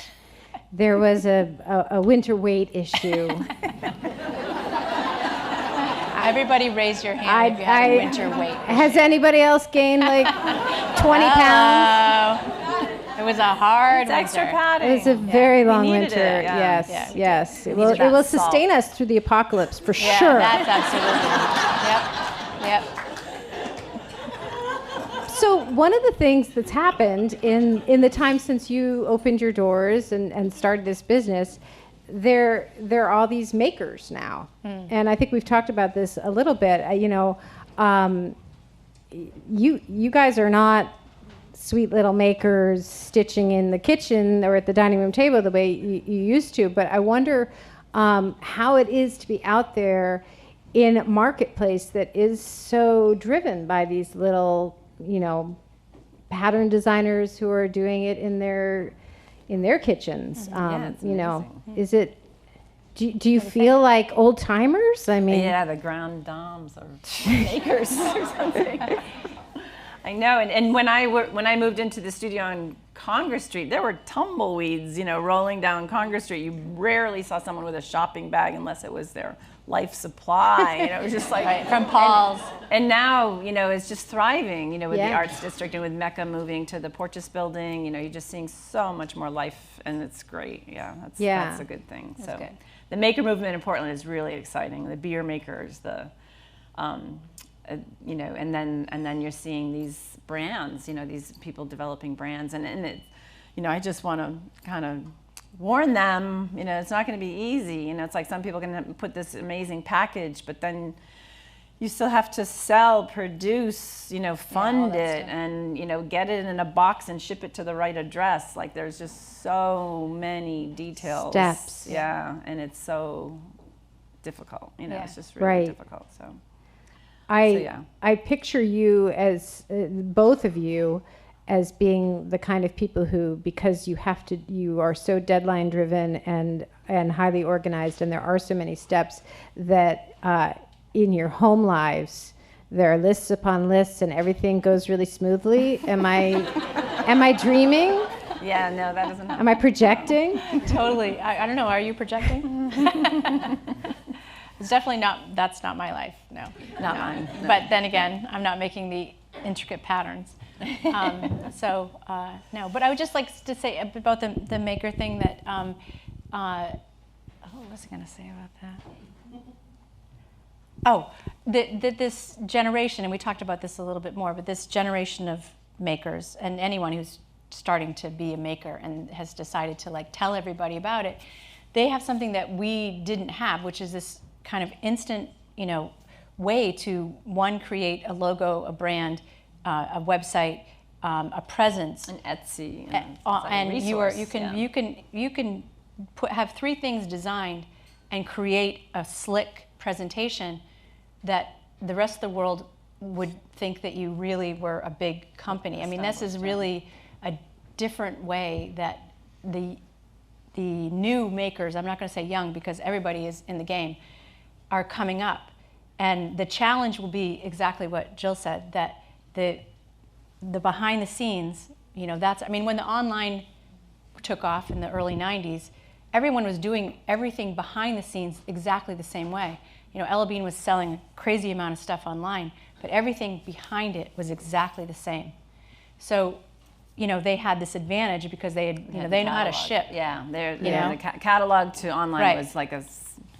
there was a winter weight issue. Everybody raise your hand if you have a winter weight. Has anybody else gained like 20 pounds? It was a hard It's extra winter. padding. It was a very long needed winter. it, yeah. Yes, Yeah, we yes. It We will, needed it will that salt. sustain us through the apocalypse for Yeah, sure. that's absolutely. Yep. So one of the things that's happened in the time since you opened your doors and started this business, there are all these makers now, and I think we've talked about this a little bit. You guys are not sweet little makers stitching in the kitchen or at the dining room table the way you used to, but I wonder how it is to be out there in a marketplace that is so driven by these little pattern designers who are doing it in their kitchens. it's amazing. Is it? Do you feel like old timers? I mean, Yeah, the grand dames or makers or something. I know, and when I moved into the studio on Congress Street, there were tumbleweeds, rolling down Congress Street. You rarely saw someone with a shopping bag unless it was their life supply. It was just like Right, from Paul's. And now, it's just thriving, with the Yeah. Arts District and with Mecca moving to the Porches building. You're just seeing so much more life, and it's great. Yeah, that's a good thing. So good. the maker movement in Portland is really exciting. The beer makers, and then you're seeing these brands, these people developing brands, and it, I just want to kind of warn them, it's not going to be easy. It's like some people can put this amazing package, but then you still have to sell, produce, fund it, and get it in a box and ship it to the right address. Like there's just so many details. Steps. Yeah, and it's so difficult. It's just really Right. difficult. So. I picture you as both of you as being the kind of people who, because you are so deadline driven and highly organized, and there are so many steps that in your home lives there are lists upon lists and everything goes really smoothly. Am I dreaming? Yeah, no, that doesn't happen. Am I projecting? Totally. I don't know. Are you projecting? It's definitely not. That's not my life. No. Not mine. No. But then again, I'm not making the intricate patterns. No. But I would just like to say about the maker thing that. What was I going to say about that? Oh, this generation, and we talked about this a little bit more, but this generation of makers and anyone who's starting to be a maker and has decided to tell everybody about it, they have something that we didn't have, which is this kind of instant, way to create a logo, a brand, a website, a presence, And Etsy. and it's like a you resource, you can have three things designed and create a slick presentation that the rest of the world would think that you really were a big company. I mean, this is really a different way that the new makers, I'm not going to say young because everybody is in the game, are coming up. And the challenge will be exactly what Jill said, that the behind the scenes, that's, when the online took off in the early 90s, everyone was doing everything behind the scenes exactly the same way. Ella Bean was selling a crazy amount of stuff online, but everything behind it was exactly the same. So, they had this advantage because they had, they know how to ship. Yeah, the catalog to online was like a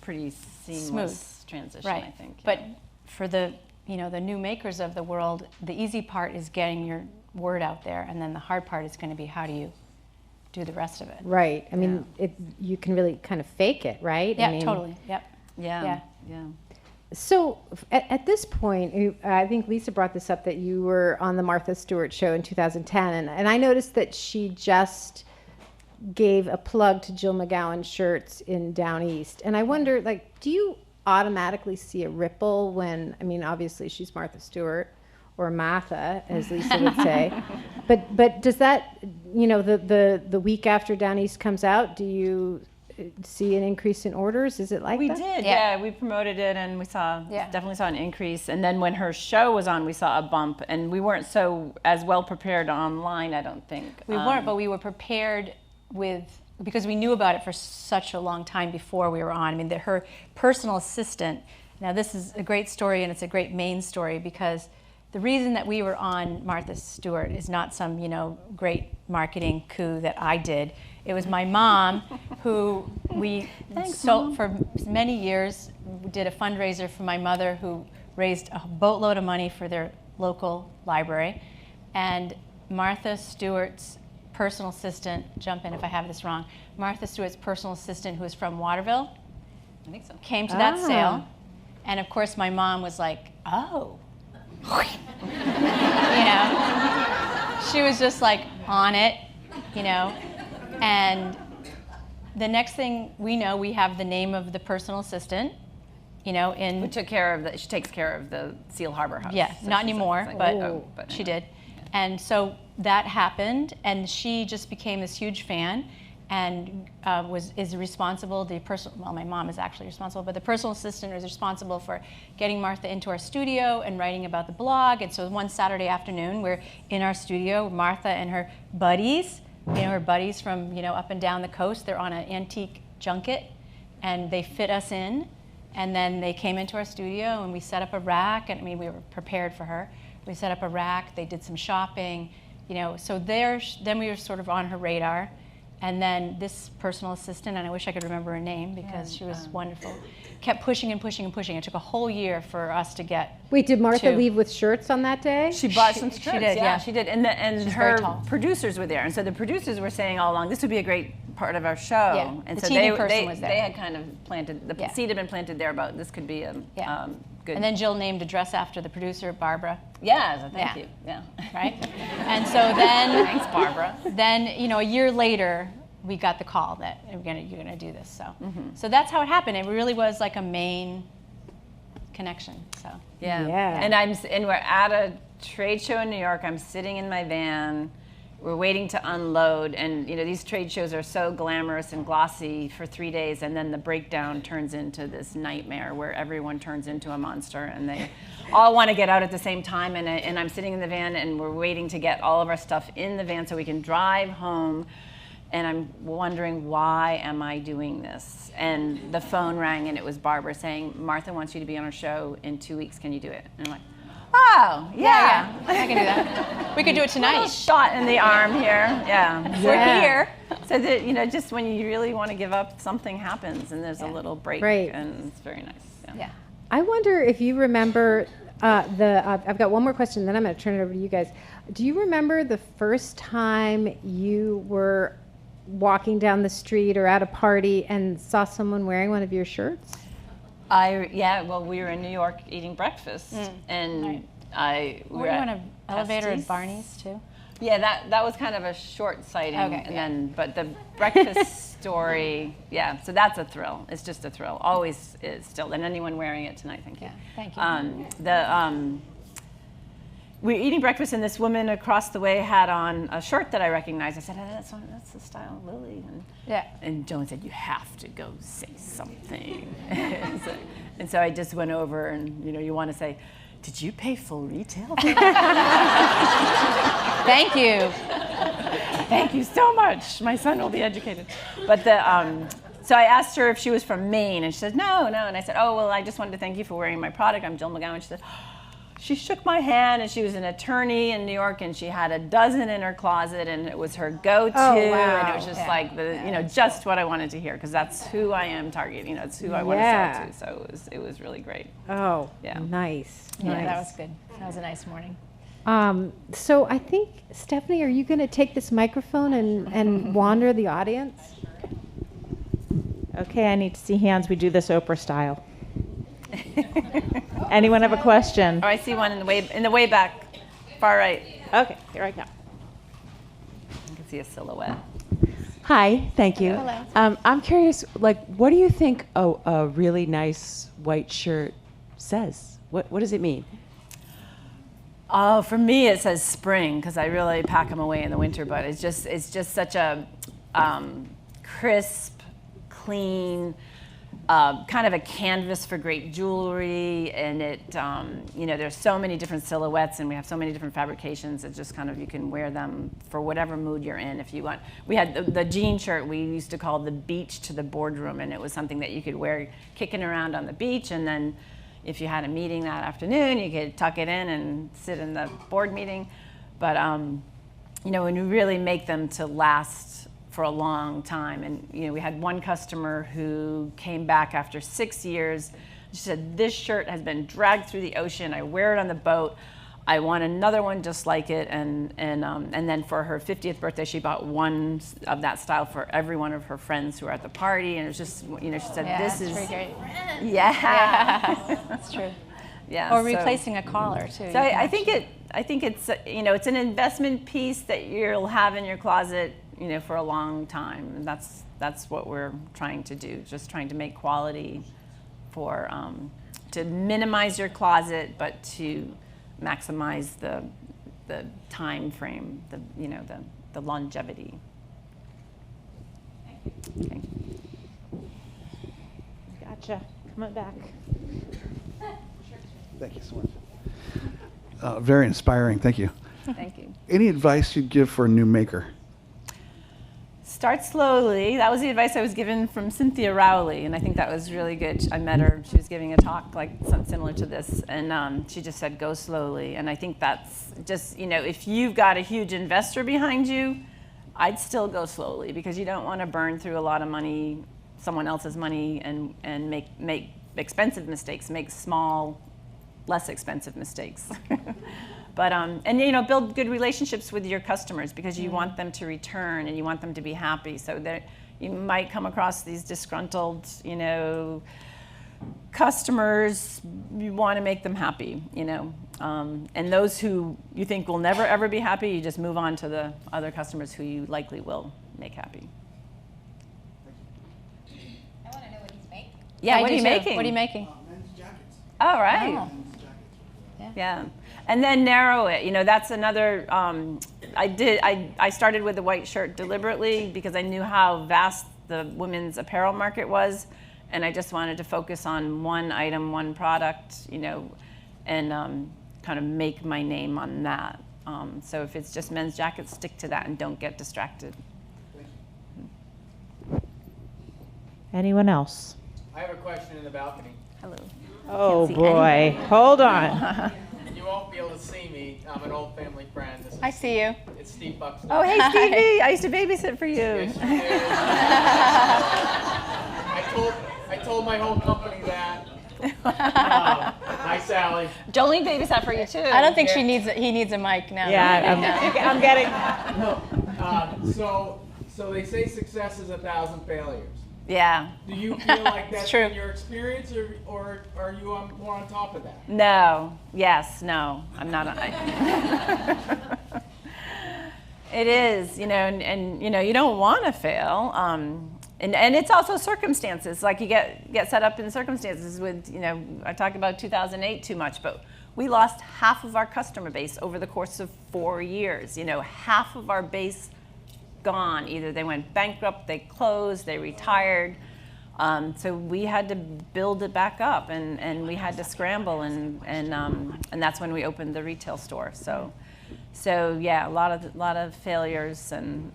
pretty seamless Smooth transition, right. I think. Yeah. But for the new makers of the world, the easy part is getting your word out there, and then the hard part is going to be how do you do the rest of it. Right. I mean, you can really kind of fake it, right? Yeah, totally. Yep. Yeah. So at this point, I think Lisa brought this up, that you were on the Martha Stewart show in 2010, and I noticed that she just gave a plug to Jill McGowan shirts in Down East. And I wonder, do you automatically see a ripple when, obviously she's Martha Stewart, or Martha, as Lisa would say. But does that, the week after Down East comes out, do you see an increase in orders? Is it like that? We did, yeah. We promoted it, and we definitely saw an increase. And then when her show was on, we saw a bump. And we weren't as well prepared online, I don't think. We weren't, but we were prepared because we knew about it for such a long time before we were on. Her personal assistant, now this is a great story, and it's a great Maine story, because the reason that we were on Martha Stewart is not some, great marketing coup that I did. It was my mom, who we sold for many years, did a fundraiser for my mother, who raised a boatload of money for their local library. And Martha Stewart's personal assistant, jump in if I have this wrong, Martha Stewart's personal assistant, who is from Waterville, I think so, came to that sale. And of course my mom was like, oh. She was just like on it, and the next thing we know, we have the name of the personal assistant, we took care of she takes care of the Seal Harbor house. Yeah, so not anymore, but she did. And so that happened, and she just became this huge fan, and is responsible. My mom is actually responsible, but the personal assistant is responsible for getting Martha into our studio and writing about the blog. And so one Saturday afternoon, we're in our studio, Martha and her buddies, her buddies from up and down the coast. They're on an antique junket, and they fit us in. And then they came into our studio, and we set up a rack. And we were prepared for her. We set up a rack. They did some shopping, So then we were sort of on her radar. And then this personal assistant, and I wish I could remember her name because she was wonderful, kept pushing and pushing and pushing. It took a whole year for us to get. Wait, did Martha leave with shirts on that day? She bought some shirts. She did, yeah. She did. And her producers were there. And so the producers were saying all along, this would be a great part of our show. Yeah. And the so TV person was there. They had kind of planted, the seed had been planted there about this could be a good. And then Jill named a dress after the producer, Barbara. Yeah, thank you. Yeah. Right? And so then. Thanks, Barbara. Then, a year later, we got the call that you're gonna do this. So, so that's how it happened. It really was like a Maine connection. So. Yeah. And we're at a trade show in New York. I'm sitting in my van. We're waiting to unload, and these trade shows are so glamorous and glossy for 3 days, and then the breakdown turns into this nightmare where everyone turns into a monster, and they all want to get out at the same time. And I'm sitting in the van, and we're waiting to get all of our stuff in the van so we can drive home. And I'm wondering, why am I doing this? And the phone rang, and it was Barbara saying, Martha wants you to be on her show in 2 weeks. Can you do it? And I'm like, oh, yeah. I can do that. We could do it tonight. A little shot in the arm here. Yeah. We're here. So that, just when you really want to give up, something happens, and there's a little break. Right. And it's very nice. Yeah. I wonder if you remember I've got one more question, then I'm going to turn it over to you guys. Do you remember the first time you were walking down the street or at a party and saw someone wearing one of your shirts? Well, we were in New York eating breakfast, and were you on an elevator at Barney's too? Yeah, that was kind of a short sighting, but the breakfast story, so that's a thrill. It's just a thrill, always is still. And anyone wearing it tonight, thank you. Yeah, thank you. We were eating breakfast, and this woman across the way had on a shirt that I recognized. I said, that's the style of Lily. And Jolene said, you have to go say something. And so I just went over, and you want to say, did you pay full retail? Thank you. Thank you so much. My son will be educated. But so I asked her if she was from Maine, and she said, no. And I said, oh, well, I just wanted to thank you for wearing my product. I'm Jill McGowan. She said, she shook my hand, and she was an attorney in New York, and she had a dozen in her closet, and it was her go-to, and it was just like just what I wanted to hear, because that's who I am targeting. It's who I want to sell to. So it was really great. Oh, yeah, nice. Yeah, nice. that was good. That was a nice morning. So I think, Stephanie, are you going to take this microphone and wander the audience? Okay, I need to see hands. We do this Oprah style. Anyone have a question? Oh, I see one in the way back, far right. Okay, here I go. You can see a silhouette. Hi, thank you. Hello. I'm curious, what do you think a really nice white shirt says? What does it mean? Oh, for me, it says spring, because I really pack them away in the winter. But it's just such a crisp, clean, kind of a canvas for great jewelry, and it there's so many different silhouettes, and we have so many different fabrications. It's just kind of, you can wear them for whatever mood you're in if you want. We had the jean shirt we used to call the beach to the boardroom, and it was something that you could wear kicking around on the beach, and then if you had a meeting that afternoon, you could tuck it in and sit in the board meeting. But when you really make them to last for a long time, and we had one customer who came back after 6 years. She said, this shirt has been dragged through the ocean. I wear it on the boat. I want another one just like it. And then for her 50th birthday, she bought one of that style for every one of her friends who were at the party. And it was just, she said, this is pretty great. Yeah. That's true. Yeah. Or replacing a collar too. So I think it's it's an investment piece that you'll have in your closet, for a long time. And that's what we're trying to do. Just trying to make quality for to minimize your closet, but to maximize the time frame, the longevity. Okay. Gotcha. Come on back. Thank you so much. Very inspiring. Thank you. Thank you. Any advice you'd give for a new maker? Start slowly. That was the advice I was given from Cynthia Rowley, and I think that was really good. I met her. She was giving a talk like something similar to this, and she just said, go slowly. And I think that's just, if you've got a huge investor behind you, I'd still go slowly, because you don't want to burn through a lot of money, someone else's money, and make expensive mistakes, make small, less expensive mistakes. But build good relationships with your customers, because you want them to return and you want them to be happy. So that you might come across these disgruntled, customers. You want to make them happy, and those who you think will never ever be happy, you just move on to the other customers who you likely will make happy. I want to know what he's making. Yeah, what are you making? What are you making? Men's jackets. All right. Oh. Yeah, and then narrow it. That's another. I started with the white shirt deliberately, because I knew how vast the women's apparel market was, and I just wanted to focus on one item, one product, and kind of make my name on that. So if it's just men's jackets, stick to that and don't get distracted. Anyone else? I have a question in the balcony. Hello. Oh see boy, hold on. You won't be able to see me. I'm an old family friend. This is, I see you. It's Steve Buxton. Oh, hey Stevie, I used to babysit for you. Yes, you did. I told my whole company that. Hi, Sally. Jolene babysat for you too. I don't think he needs a mic now. Yeah, I'm getting. No. So they say success is 1,000 failures. Yeah. Do you feel like that's true. been your experience, or are you more on top of that? No. Yes. No. I'm not. It is, and you don't want to fail. And it's also circumstances. Like you get set up in circumstances with, I talk about 2008 too much, but we lost half of our customer base over the course of 4 years. Half of our base gone. Either they went bankrupt, they closed, they retired. So we had to build it back up, and we had to scramble, and that's when we opened the retail store. So yeah, a lot of failures, and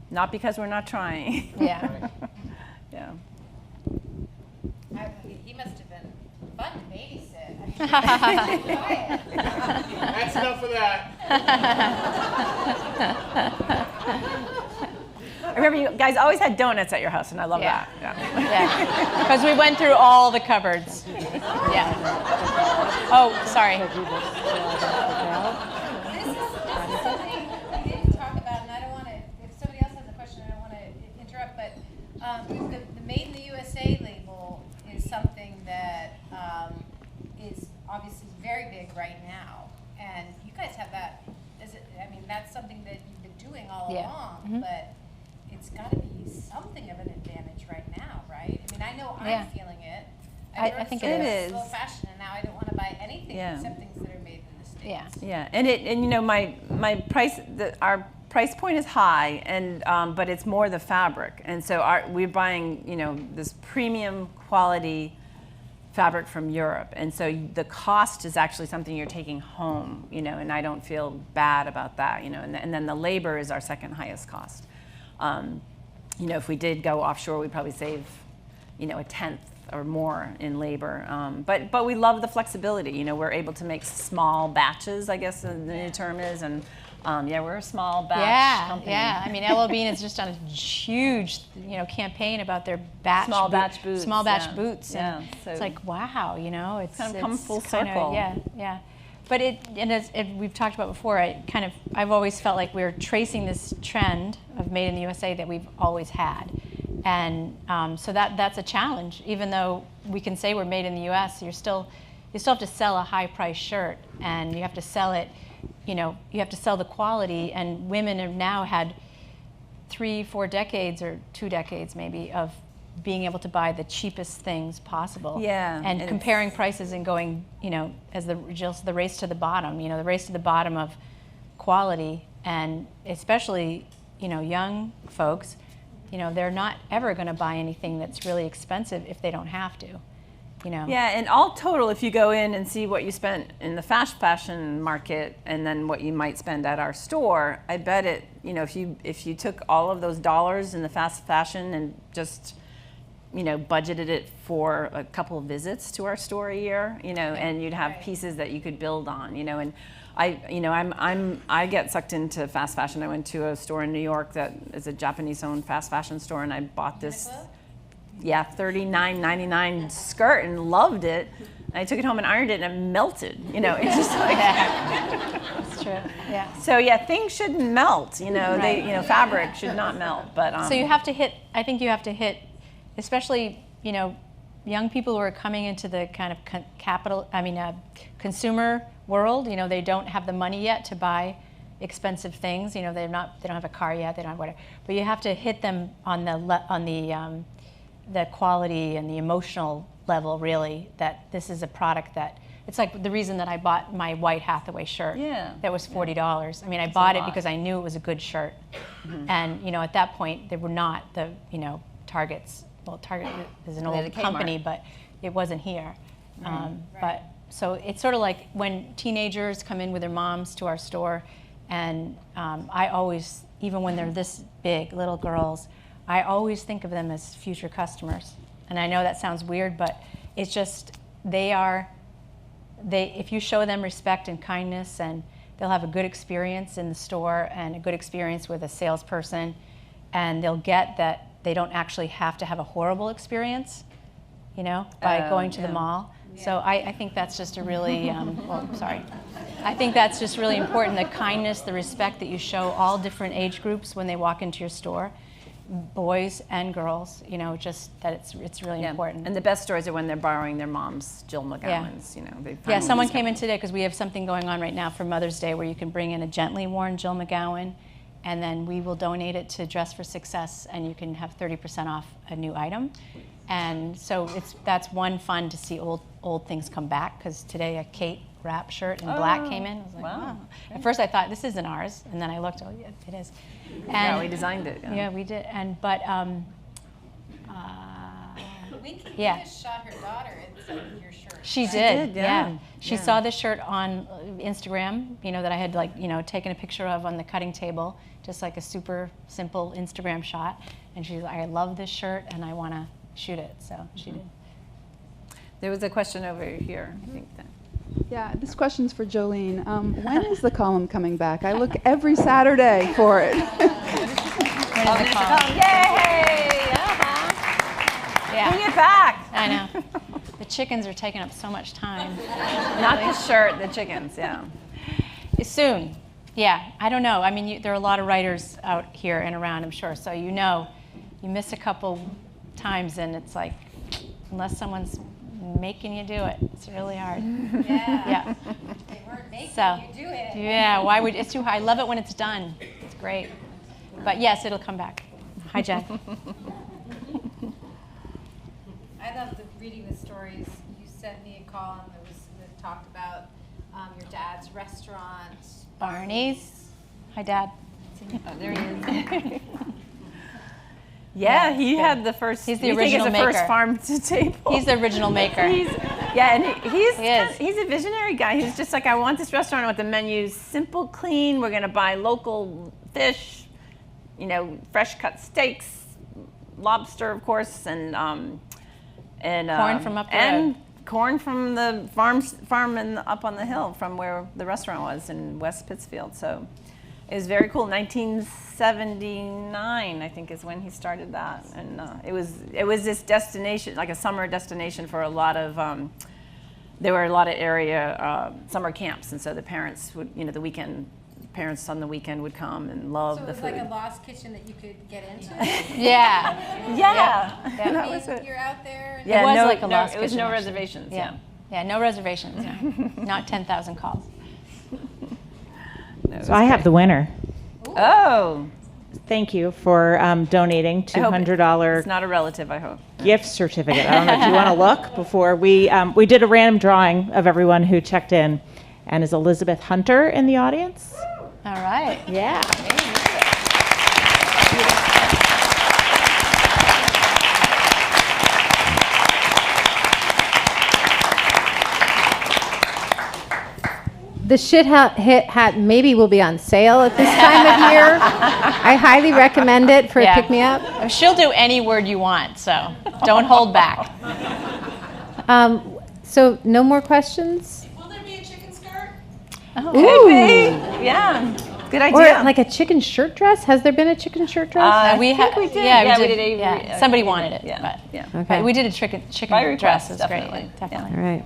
not because we're not trying. Yeah. Yeah. He must have been fun to babysit. That's enough of that. I remember you guys always had donuts at your house, and I love Yeah. that. Yeah, because we went through all the cupboards. Yeah. Oh, sorry. This is something we didn't talk about, and I don't want to, if somebody else has a question, I don't want to interrupt, but the Made in the USA label is something that is obviously very big right now, and you guys have that, that's something that you've been doing all along, but it's got to be something of an advantage right now, right? I mean, I know I'm feeling it. I think it is. Slow fashion, and now I don't want to buy anything Yeah. except things that are made in the States. Yeah. Yeah, and you know, my price, our price point is high, and but it's more the fabric, and so we're buying, you know, this premium quality fabric from Europe, and so the cost is actually something you're taking home, you know, and I don't feel bad about that, you know, and then the labor is our second highest cost. You know, if we did go offshore, we'd probably save, you know, 1/10 or more in labor. But we love the flexibility. You know, we're able to make small batches, I guess the new term is, and yeah, we're a small batch company. Yeah. I mean, LL Bean has just done a huge, you know, campaign about their Small batch boots. Small batch Yeah. boots. Yeah, And so- it's like, wow, you know, it's kind of come full kinda- circle. Yeah. But as we've talked about before, I've always felt like we're tracing this trend of Made in the USA that we've always had. And so that's a challenge. Even though we can say we're made in the U.S., you still have to sell a high-price shirt, and you have to sell it. You know, you have to sell the quality. And women have now had 3-4 decades, or 2 decades maybe, of being able to buy the cheapest things possible. Yeah, And it's- comparing prices and going, you know, as just the race to the bottom. You know, the race to the bottom of quality, and especially, you know, young folks. You know, they're not ever going to buy anything that's really expensive if they don't have to, you know. Yeah, and all total, if you go in and see what you spent in the fast fashion market and then what you might spend at our store, I bet it, you know, if you took all of those dollars in the fast fashion and just, you know, budgeted it for a couple of visits to our store a year, you know, and you'd have pieces that you could build on, you know, and I get sucked into fast fashion. I went to a store in New York that is a Japanese-owned fast fashion store, and I bought this, $39.99 skirt and loved it. And I took it home and ironed it, and it melted. You know, it's just like. That's true. Yeah. So yeah, things shouldn't melt. You know, fabric should not melt. But So you have to hit. I think you have to hit, especially, you know, young people who are coming into the kind of consumer world. You know, they don't have the money yet to buy expensive things. You know, they don't have a car yet. They don't have whatever. But you have to hit them on the quality and the emotional level, really. That this is a product that. It's like the reason that I bought my white Hathaway shirt. Yeah. That was $40. I mean, I bought it because I knew it was a good shirt. Mm-hmm. And, you know, at that point, they were not the, you know, Target's. Well, Target is an old company, but it wasn't here. But so it's sort of like when teenagers come in with their moms to our store, and I always, even when they're this big, little girls, I always think of them as future customers. And I know that sounds weird, but it's just if you show them respect and kindness, and they'll have a good experience in the store and a good experience with a salesperson, and they'll get that they don't actually have to have a horrible experience, you know, by going to the mall. So I think that's just a really, I think that's just really important, the kindness, the respect that you show all different age groups when they walk into your store, boys and girls, you know, just that it's really important. And the best stories are when they're borrowing their mom's Jill McGowan's, you know. Yeah, someone came in today because we have something going on right now for Mother's Day where you can bring in a gently worn Jill McGowan, and then we will donate it to Dress for Success, and you can have 30% off a new item. And so that's one fun to see old things come back, because today a Kate wrap shirt in black came in. I was like, wow. At first I thought, this isn't ours, and then I looked, oh yeah, it is. And yeah, we designed it. yeah, we did. And but Winky Yeah. just shot her daughter in some of your shirts. She right? did, yeah. yeah. She saw this shirt on Instagram, that I had taken a picture of on the cutting table, just like a super simple Instagram shot. And she's like, I love this shirt and I want to shoot it. So she did. There was a question over here, I think. Yeah, this question's for Jolene. When is the column coming back? I look every Saturday for it. When is the column? Yay! Yeah. Bring it back. I know. The chickens are taking up so much time. Not the shirt, the chickens, yeah. Soon. Yeah, I don't know. I mean, there are a lot of writers out here and around, I'm sure. So you miss a couple times and it's like, unless someone's making you do it, it's really hard. Yeah. Yeah. They weren't making So, you do it. yeah, it's too hard. I love it when it's done. It's great. But yes, it'll come back. Hi, Jen. I love reading the stories. You sent me a column that talked about your dad's restaurant. Barney's. Hi, Dad. Oh, there he is. Yeah, he had the first. He's the we think original it's the maker. first farm to table. He's the original maker. He's a visionary guy. He's just like, I want this restaurant with the menu simple, clean. We're going to buy local fish, fresh cut steaks, lobster, of course, and Corn from up the and road. corn from the farm up on the hill from where the restaurant was in West Pittsfield. So it was very cool. 1979, I think, is when he started that, and it was this destination, like a summer destination for a lot of. There were a lot of area summer camps, and so the parents would, parents on the weekend would come and love So it the was food. like a lost kitchen that you could get into. Yeah. Yeah. That was it. You're out there. And It was like a lost It was kitchen, no actually. reservations. Yeah. Yeah, no reservations. No. Not 10,000 calls. So I have the winner. Oh, Thank you for donating I hope $200 it's not a relative, I hope. gift certificate. I don't know. Do you want to look before we did a random drawing of everyone who checked in, and is Elizabeth Hunter in the audience? All right. Yeah. The shit hat maybe will be on sale at this time of year. I highly recommend it for a pick-me-up. She'll do any word you want, so don't hold back. So no more questions? Will there be a chicken skirt? Ooh. Yeah, good Or idea. like a chicken shirt dress? Has there been a chicken shirt dress? We think we did. Yeah, Yeah, we we did. did a- Somebody wanted it. Yeah, But, yeah. Okay. but we did a chicken By dress. request, It was definitely. great. Definitely. All right.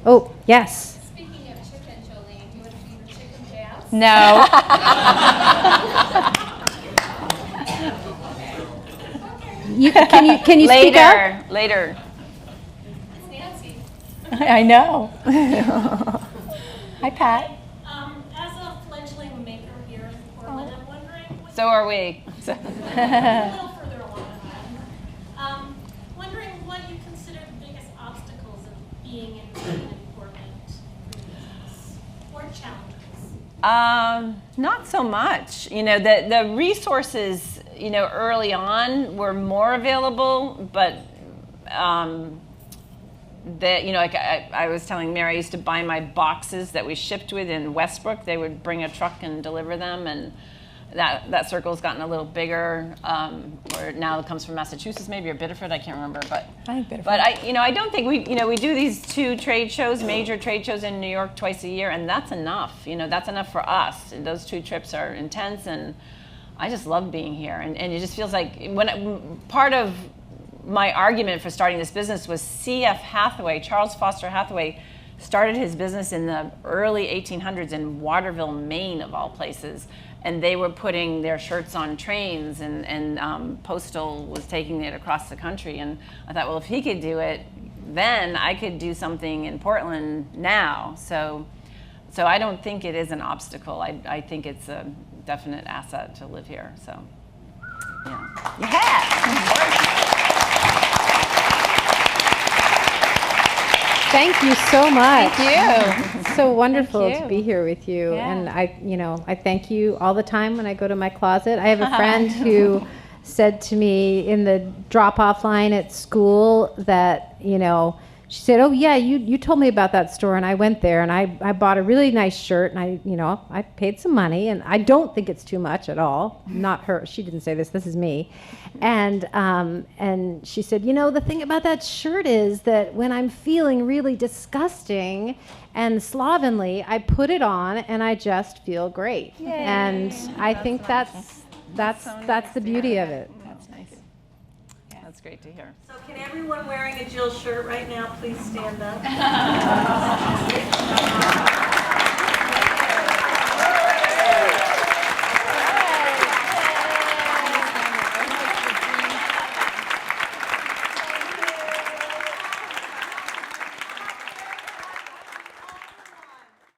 Oh, yes. Speaking of chicken, Jolene, do you want to do your chicken dance? No. Can you speak up? Later. It's Nancy. I know. Hi, Pat. As a fledgling maker here in Portland, I'm wondering, what, So are we. a little further along, wondering what you consider the biggest obstacles of being in Maine and Portland for your business, or challenges. Not so much. The resources, early on were more available, but like I was telling Mary, I used to buy my boxes that we shipped with in Westbrook. They would bring a truck and deliver them, and that circle's gotten a little bigger. Or now it comes from Massachusetts, maybe, or Biddeford. I can't remember, but I think Biddeford. But I don't think we do these 2 trade shows, major trade shows in New York twice a year, and that's enough. That's enough for us. And those 2 trips are intense, and I just love being here. And it just feels like part of my argument for starting this business was C.F. Hathaway, Charles Foster Hathaway, started his business in the early 1800s in Waterville, Maine, of all places. And they were putting their shirts on trains, and Postal was taking it across the country. And I thought, well, if he could do it, then I could do something in Portland now. So I don't think it is an obstacle. I think it's a definite asset to live here. So, yeah. Thank you so much. Thank you. It's so wonderful Thank to you. be here with you. Yeah. And I thank you all the time when I go to my closet. I have a friend who said to me in the drop-off line at school that, you know, she said, oh yeah, you told me about that store, and I went there and I bought a really nice shirt, and I paid some money, and I don't think it's too much at all. Not her, she didn't say this is me. And she said, you know, the thing about that shirt is that when I'm feeling really disgusting and slovenly, I put it on and I just feel great. Yay. And I think that's the beauty of it. That's nice. Yeah, that's great to hear. So can everyone wearing a Jill shirt right now please stand up?